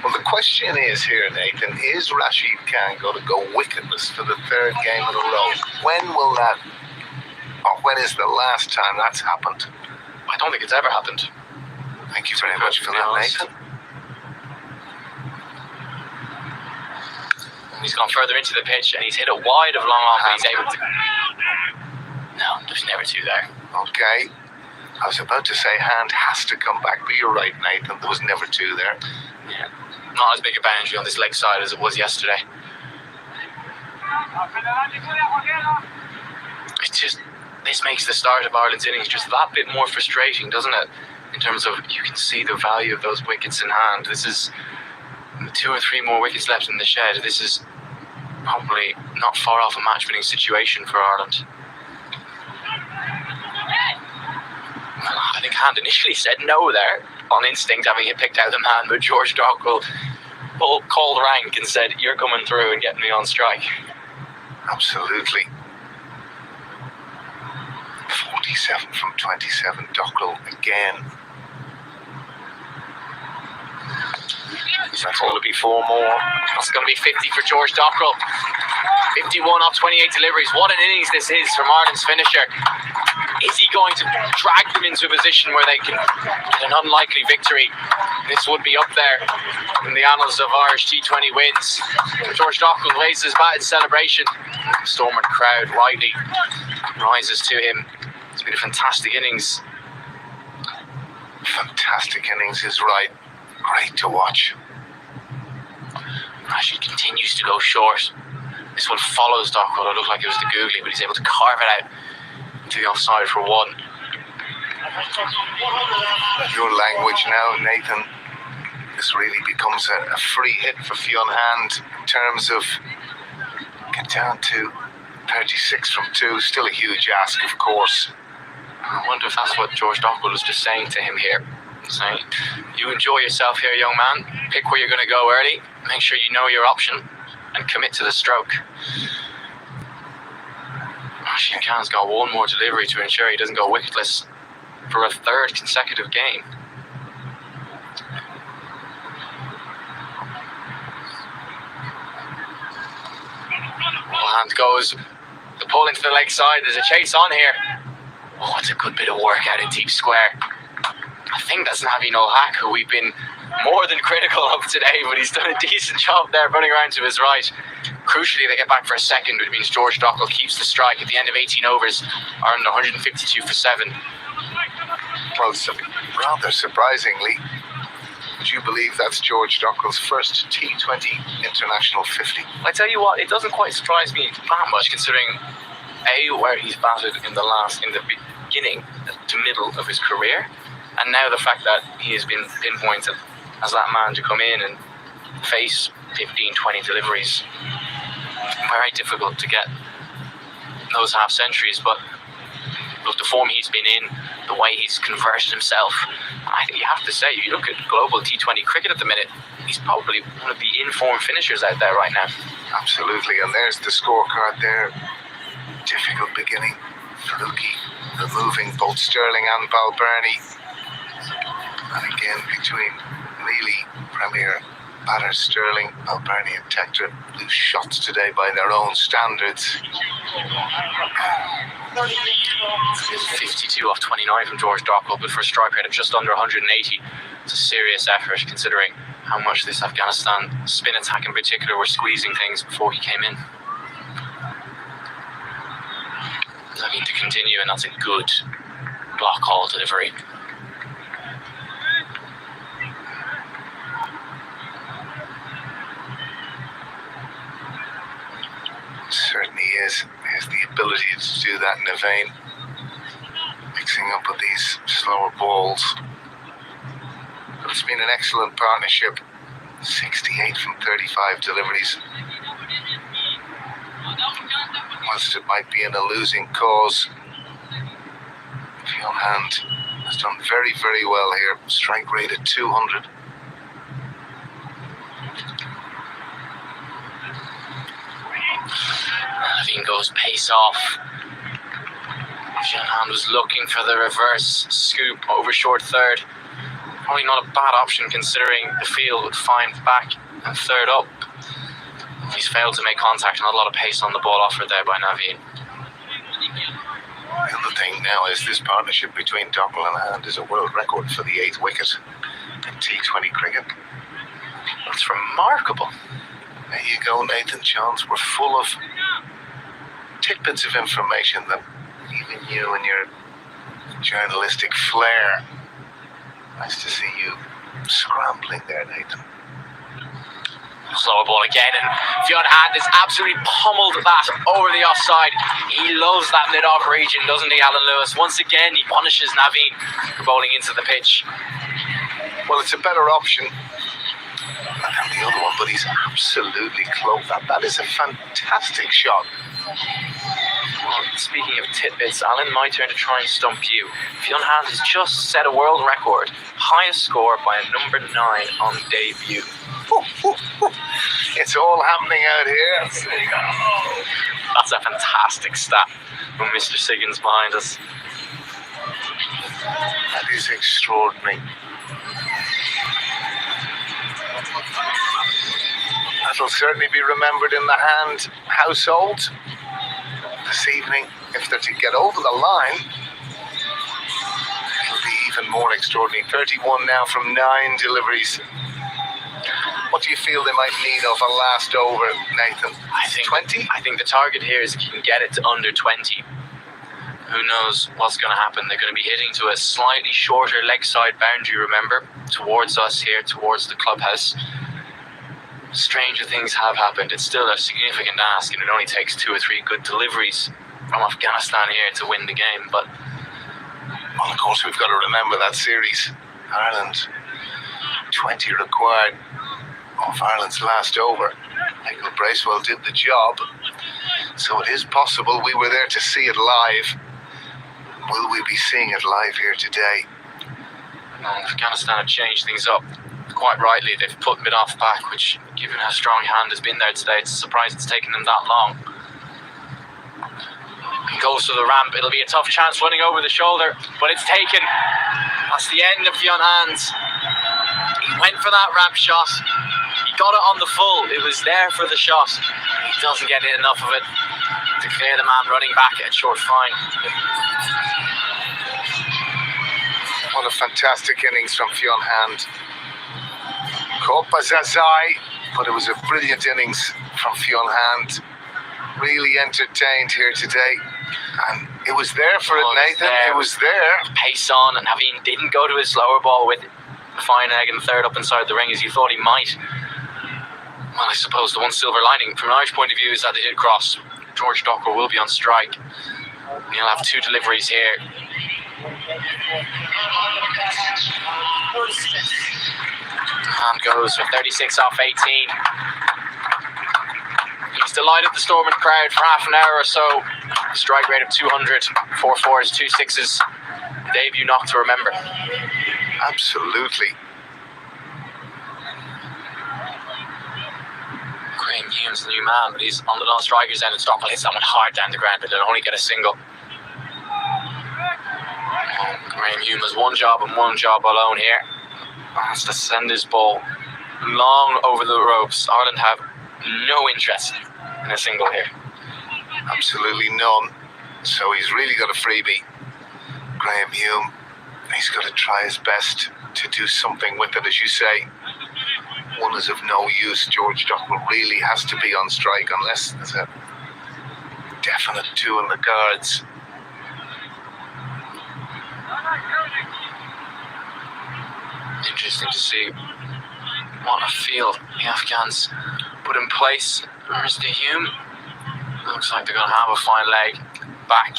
Well, the question is here, Nathan, is Rashid Khan going to go wicketless for the third game in a row? When will that, or when is the last time that's happened? I don't think it's ever happened. Thank you very much for that, Nathan. He's gone further into the pitch and he's hit it wide of long off, and he's able to... No, there's never two there. Okay. I was about to say Hand has to come back, but you're right, Nathan. There was never two there. Yeah. Not as big a boundary on this leg side as it was yesterday. It's just... This makes the start of Ireland's innings just that bit more frustrating, doesn't it? In terms of, you can see the value of those wickets in hand. This is 2 or 3 more wickets left in the shed. This is probably not far off a match-winning situation for Ireland. I think Hand initially said no there, on instinct, having it picked out the man, but George Dockwell called rank and said, "You're coming through and getting me on strike." Absolutely. 47 from 27, Dockwell again. That's going to be 4 more. That's going to be 50 for George Dockwell. 51 off 28 deliveries. What an innings this is from Ireland's finisher. Is he going to drag them into a position where they can get an unlikely victory? This would be up there in the annals of Irish T20 wins. George Dockwell raises his bat in celebration. The Stormont crowd rightly rises to him. It's been a fantastic innings. Fantastic innings is right. Great to watch. Rashid continues to go short. This one follows Dockwell. It looked like it was the googly, but he's able to carve it out to the offside for 1. Your language now, Nathan. This really becomes a free hit for Fionn Hand in terms of get down to 36 from 2. Still a huge ask, of course. I wonder if that's what George Dockwell was just saying to him here. Saying, "You enjoy yourself here, young man. Pick where you're going to go early. Make sure you know your option and commit to the stroke." Rashid Khan's got 1 more delivery to ensure he doesn't go wicketless for a 3rd consecutive game. Hand goes the pull into the leg side. There's a chase on here. Oh, it's a good bit of work out in deep square. I think that's Navin-ul Haq, who we've been more than critical of today, but he's done a decent job there running around to his right. Crucially, they get back for a second, which means George Dockwell keeps the strike. At the end of 18 overs, Ireland 152 for 7. Well, rather surprisingly, would you believe that's George Dockwell's first T20 international 50? I tell you what, it doesn't quite surprise me that much, considering where he's batted in the beginning to middle of his career, and now the fact that he has been pinpointed as that man to come in and face 15-20 deliveries very difficult to get those half centuries, but look, the form he's been in, the way he's converted himself, I think you have to say, if you look at global T20 cricket at the minute, he's probably one of the in-form finishers out there right now. Absolutely, and there's the scorecard there. Difficult beginning. Fluky removing both Sterling and Balbirnie. And again, between really premier batters Sterling, Balbirnie and Tector, loose shots today by their own standards. 52 off 29 from George Dockwell, but for a strike rate of just under 180, it's a serious effort considering how much this Afghanistan spin attack in particular were squeezing things before he came in. I mean, to continue, and that's a good block haul delivery. Certainly is. He has the ability to do that in a vein. Mixing up with these slower balls. But it's been an excellent partnership. 68 from 35 deliveries. Whilst it might be in a losing cause, Fionn Hand has done very, very well here. Strike rate at 200. Naveen goes pace off. Fionn Hand was looking for the reverse scoop over short third. Probably not a bad option considering the field would find back and third up. He's failed to make contact, not a lot of pace on the ball offered there by Naveen. The other thing now is this partnership between Dockwell and Hand is a world record for the 8th wicket in T20 cricket. It's remarkable. There you go, Nathan Johns. We're full of tidbits of information that even you and your journalistic flair. Nice to see you scrambling there, Nathan. Slower ball again, and Fionn Hand has absolutely pummeled that over the offside. He loves that mid-off region, doesn't he, Alan Lewis? Once again, he punishes Naveen for bowling into the pitch. Well, it's a better option than the other one, but he's absolutely close. That is a fantastic shot. Well, speaking of tidbits, Alan, my turn to try and stump you. Fionn Hand has just set a world record, highest score by a number 9 on debut. It's all happening out here. That's a fantastic stat from Mr. Siggins behind us. That is extraordinary. That'll certainly be remembered in the Hand household this evening. If they're to get over the line, it'll be even more extraordinary. 31 now from 9 deliveries. What do you feel they might need of a last over, Nathan? I think 20? I think the target here is if you can get it to under 20. Who knows what's going to happen? They're going to be hitting to a slightly shorter leg side boundary, remember, towards us here, towards the clubhouse. Stranger things have happened. It's still a significant ask, and it only takes 2 or 3 good deliveries from Afghanistan here to win the game. But well, of course, we've got to remember that series. Ireland, 20 required of Ireland's last over. Michael Bracewell did the job, so it is possible we were there to see it live. Will we be seeing it live here today? Afghanistan have changed things up. Quite rightly, they've put mid-off back, which, given how strong Hand has been there today, it's a surprise it's taken them that long. He goes to the ramp. It'll be a tough chance running over the shoulder, but it's taken. That's the end of Fionn Hand. He went for that ramp shot. He got it on the full. It was there for the shot. He doesn't get enough of it to clear the man running back at short fine. What a fantastic innings from Fionn Hand. Caught by Zazai, but it was a brilliant innings from Fionn Hand. Really entertained here today. And it was there for it, Nathan. It was there. Pace on, and Naveen didn't go to his slower ball with the fine egg and third up inside the ring as you thought he might. Well, I suppose the one silver lining from an Irish point of view is that they did cross. George Dockwell will be on strike. He'll have 2 deliveries here. Hand goes for 36 off 18. He's delighted the Stormont crowd for half an hour or so. Strike rate of 200, 4 4s, 2 6s. Debut knock to remember. Absolutely. Graham Hume's the new man, but he's on the non-strikers end, and Stockwell hits that one hard down the ground, but they'll only get a single. Graham Hume has one job and one job alone here. That's to send his ball long over the ropes. Ireland have no interest in a single here. Absolutely none. So he's really got a freebie. Graham Hume, he's got to try his best to do something with it, as you say. One is of no use. George Dockwell really has to be on strike unless there's a definite 2 in the cards. Interesting to see what a field the Afghans put in place. Where's the Hume? Looks like they're going to have a fine leg back.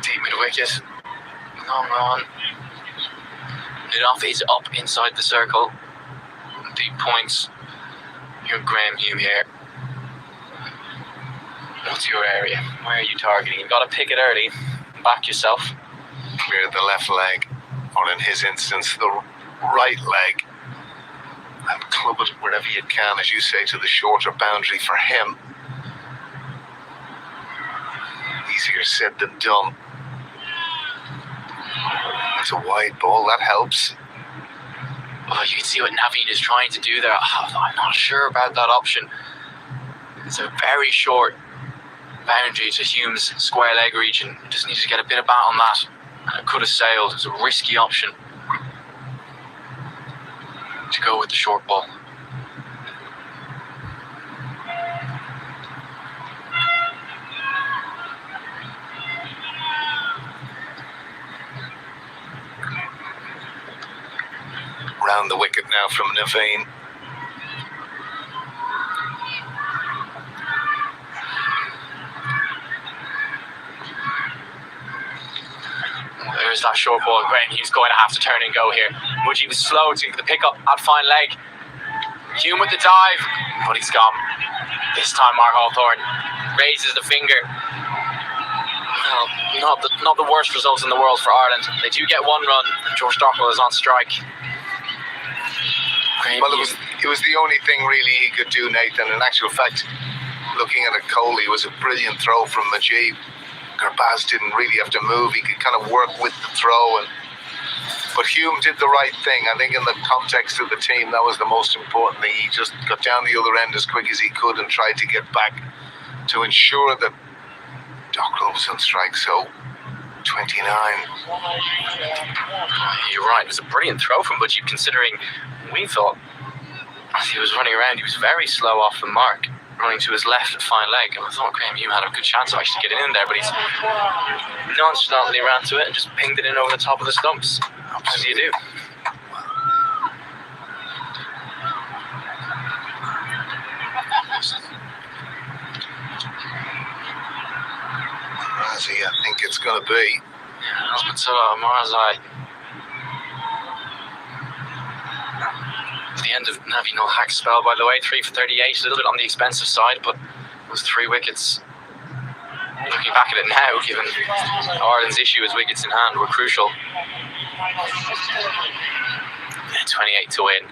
Deep mid wicket. Long on. It is up inside the circle. Deep points. You're Graham Hume here. What's your area? Where are you targeting? You've got to pick it early. Back yourself. Clear the left leg, or in his instance, the right leg. And club it wherever you can, as you say, to the shorter boundary for him. Easier said than done. It's a wide ball, that helps. Oh, you can see what Naveen is trying to do there. I'm not sure about that option. It's a very short boundary to Hume's square leg region. Just needs to get a bit of bat on that. And it could have sailed. It's a risky option to go with the short ball. Round the wicket now from Naveen. There's that short ball. Graham Hume's going to have to turn and go here. Mujib was slow to the pickup at fine leg. Hume with the dive, but he's gone. This time Mark Hawthorne raises the finger. Well, not the worst results in the world for Ireland. They do get one run. George Dockwell is on strike. Well, it was the only thing really he could do, Nathan. In actual fact, looking at it coldly, it was a brilliant throw from Mujib. Gurbaz didn't really have to move. He could kind of work with the throw. But Hume did the right thing. I think in the context of the team, that was the most important thing. He just got down the other end as quick as he could and tried to get back to ensure that Dockwell was on strike. So, 29. You're right. It was a brilliant throw from Mujib, considering we thought as he was running around, he was very slow off the mark, running to his left fine leg. And I thought Graham Hume had a good chance of actually getting in there, but he's nonchalantly ran to it and just pinged it in over the top of the stumps. As you do. Razi, I think it's going to be. Yeah, Osmatullah Marazai. The end of Naveen ul Haq's spell, by the way, 3 for 38, a little bit on the expensive side, but it was 3 wickets. Looking back at it now, given Ireland's issue as wickets in hand were crucial. 28 to win.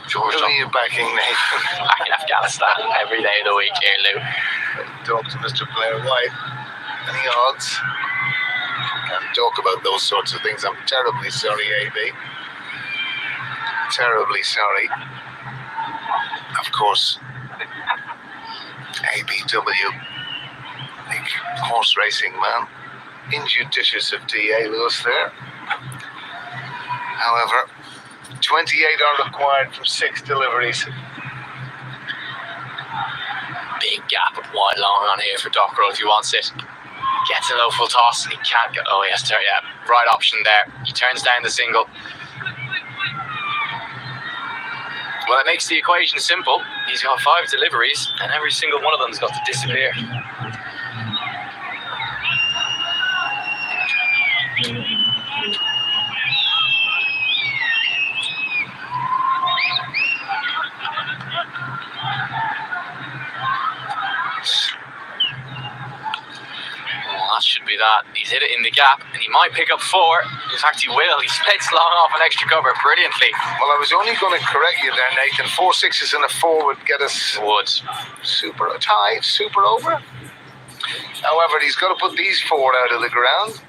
George Who are you backing, Nathan? back in Afghanistan every day of the week here, Lou. Talk to Mr. Blair White. Any odds? Can't talk about those sorts of things. I'm terribly sorry, AB. Terribly sorry. Of course, ABW, big horse racing man, injudicious of DA Lewis there. However, 28 are required from 6 deliveries. Big gap of wide long on here for Dockwell if he wants it. Gets a low full toss. He can't get. Oh, yes, yeah, right option there. He turns down the single. Well, it makes the equation simple. He's got 5 deliveries, and every single one of them's got to disappear. that. He's hit it in the gap, and he might pick up 4. In fact, he will. He splits long off an extra cover brilliantly. Well, I was only going to correct you there, Nathan. 4 6s and a 4 would get us Would. super tied, super over. However, he's got to put these 4 out of the ground.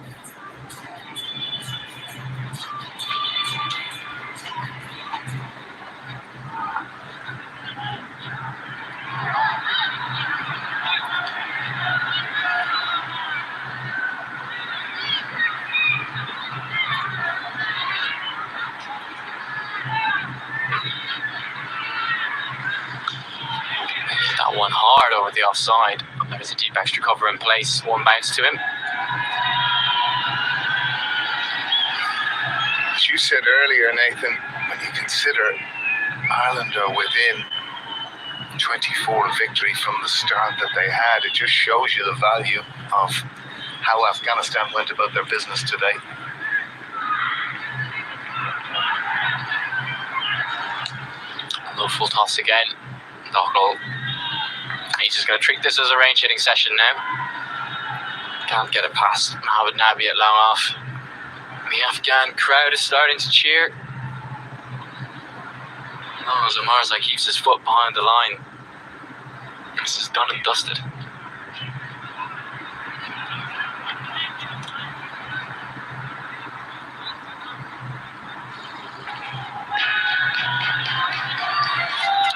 That one hard over the offside. There is a deep extra cover in place. One bounce to him. As you said earlier, Nathan, when you consider Ireland are within 24 victory from the start that they had, it just shows you the value of how Afghanistan went about their business today. Low full toss again. Dockrell. He's just going to treat this as a range hitting session now. Can't get it past Mohamed Nabi at long off. The Afghan crowd is starting to cheer. Oh, Zamarzai keeps his foot behind the line. This is done and dusted.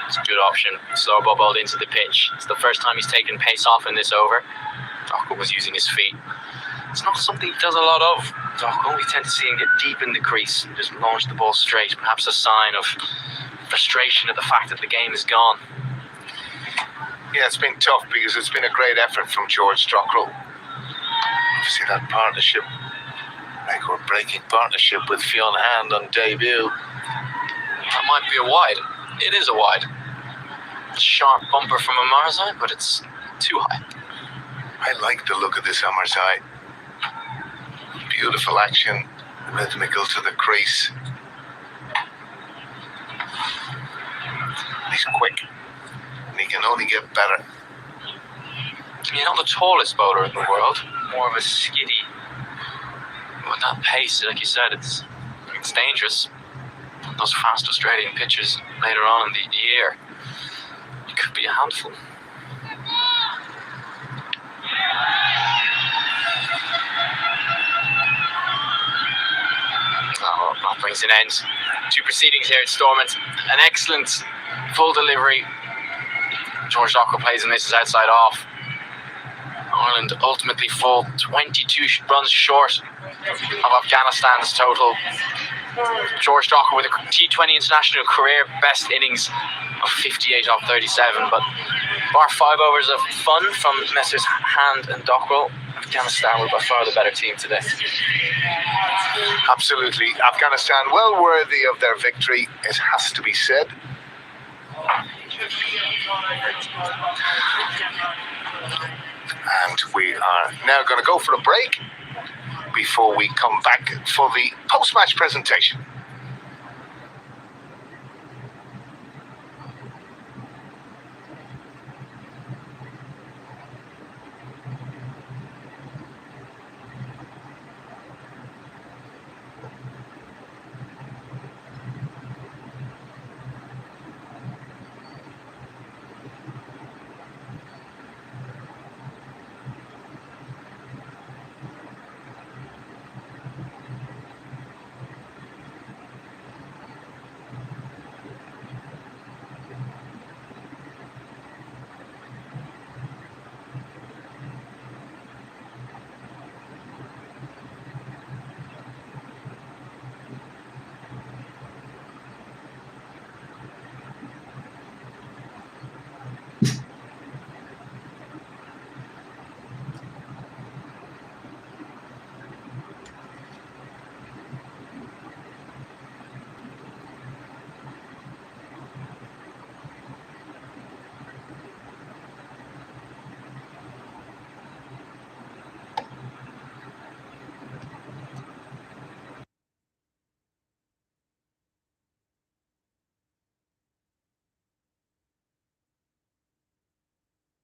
It's a good option. Slow ball balled into the pitch. It's the first time he's taken pace off in this over. Dockrell was using his feet. It's not something he does a lot of. Dockrell, we tend to see him get deep in the crease and just launch the ball straight. Perhaps a sign of frustration at the fact that the game is gone. Yeah, it's been tough because it's been a great effort from George Dockrell. Obviously, that partnership, record-breaking partnership with Fionn Hand on debut. That might be a wide. It is a wide. Sharp bumper from Amarzai, but it's too high. I like the look of this Amarzai. Beautiful action, rhythmical to the crease. He's quick, and he can only get better. He's not the tallest bowler in the world, more of a skiddy. With that pace, like you said, it's dangerous. Those fast Australian pitches later on in the year, it could be a handful. Oh, that brings an end to proceedings here at Stormont. An excellent full delivery. George Dockrell plays and this is outside off. Ireland ultimately fall 22 runs short of Afghanistan's total. George Dockrell with a T20 international career best innings of 58 off 37, but bar 5 overs of fun from Messrs Hand and Dockrell, Afghanistan were by far the better team today. Absolutely. Afghanistan well worthy of their victory, it has to be said. And we are now going to go for a break before we come back for the post-match presentation.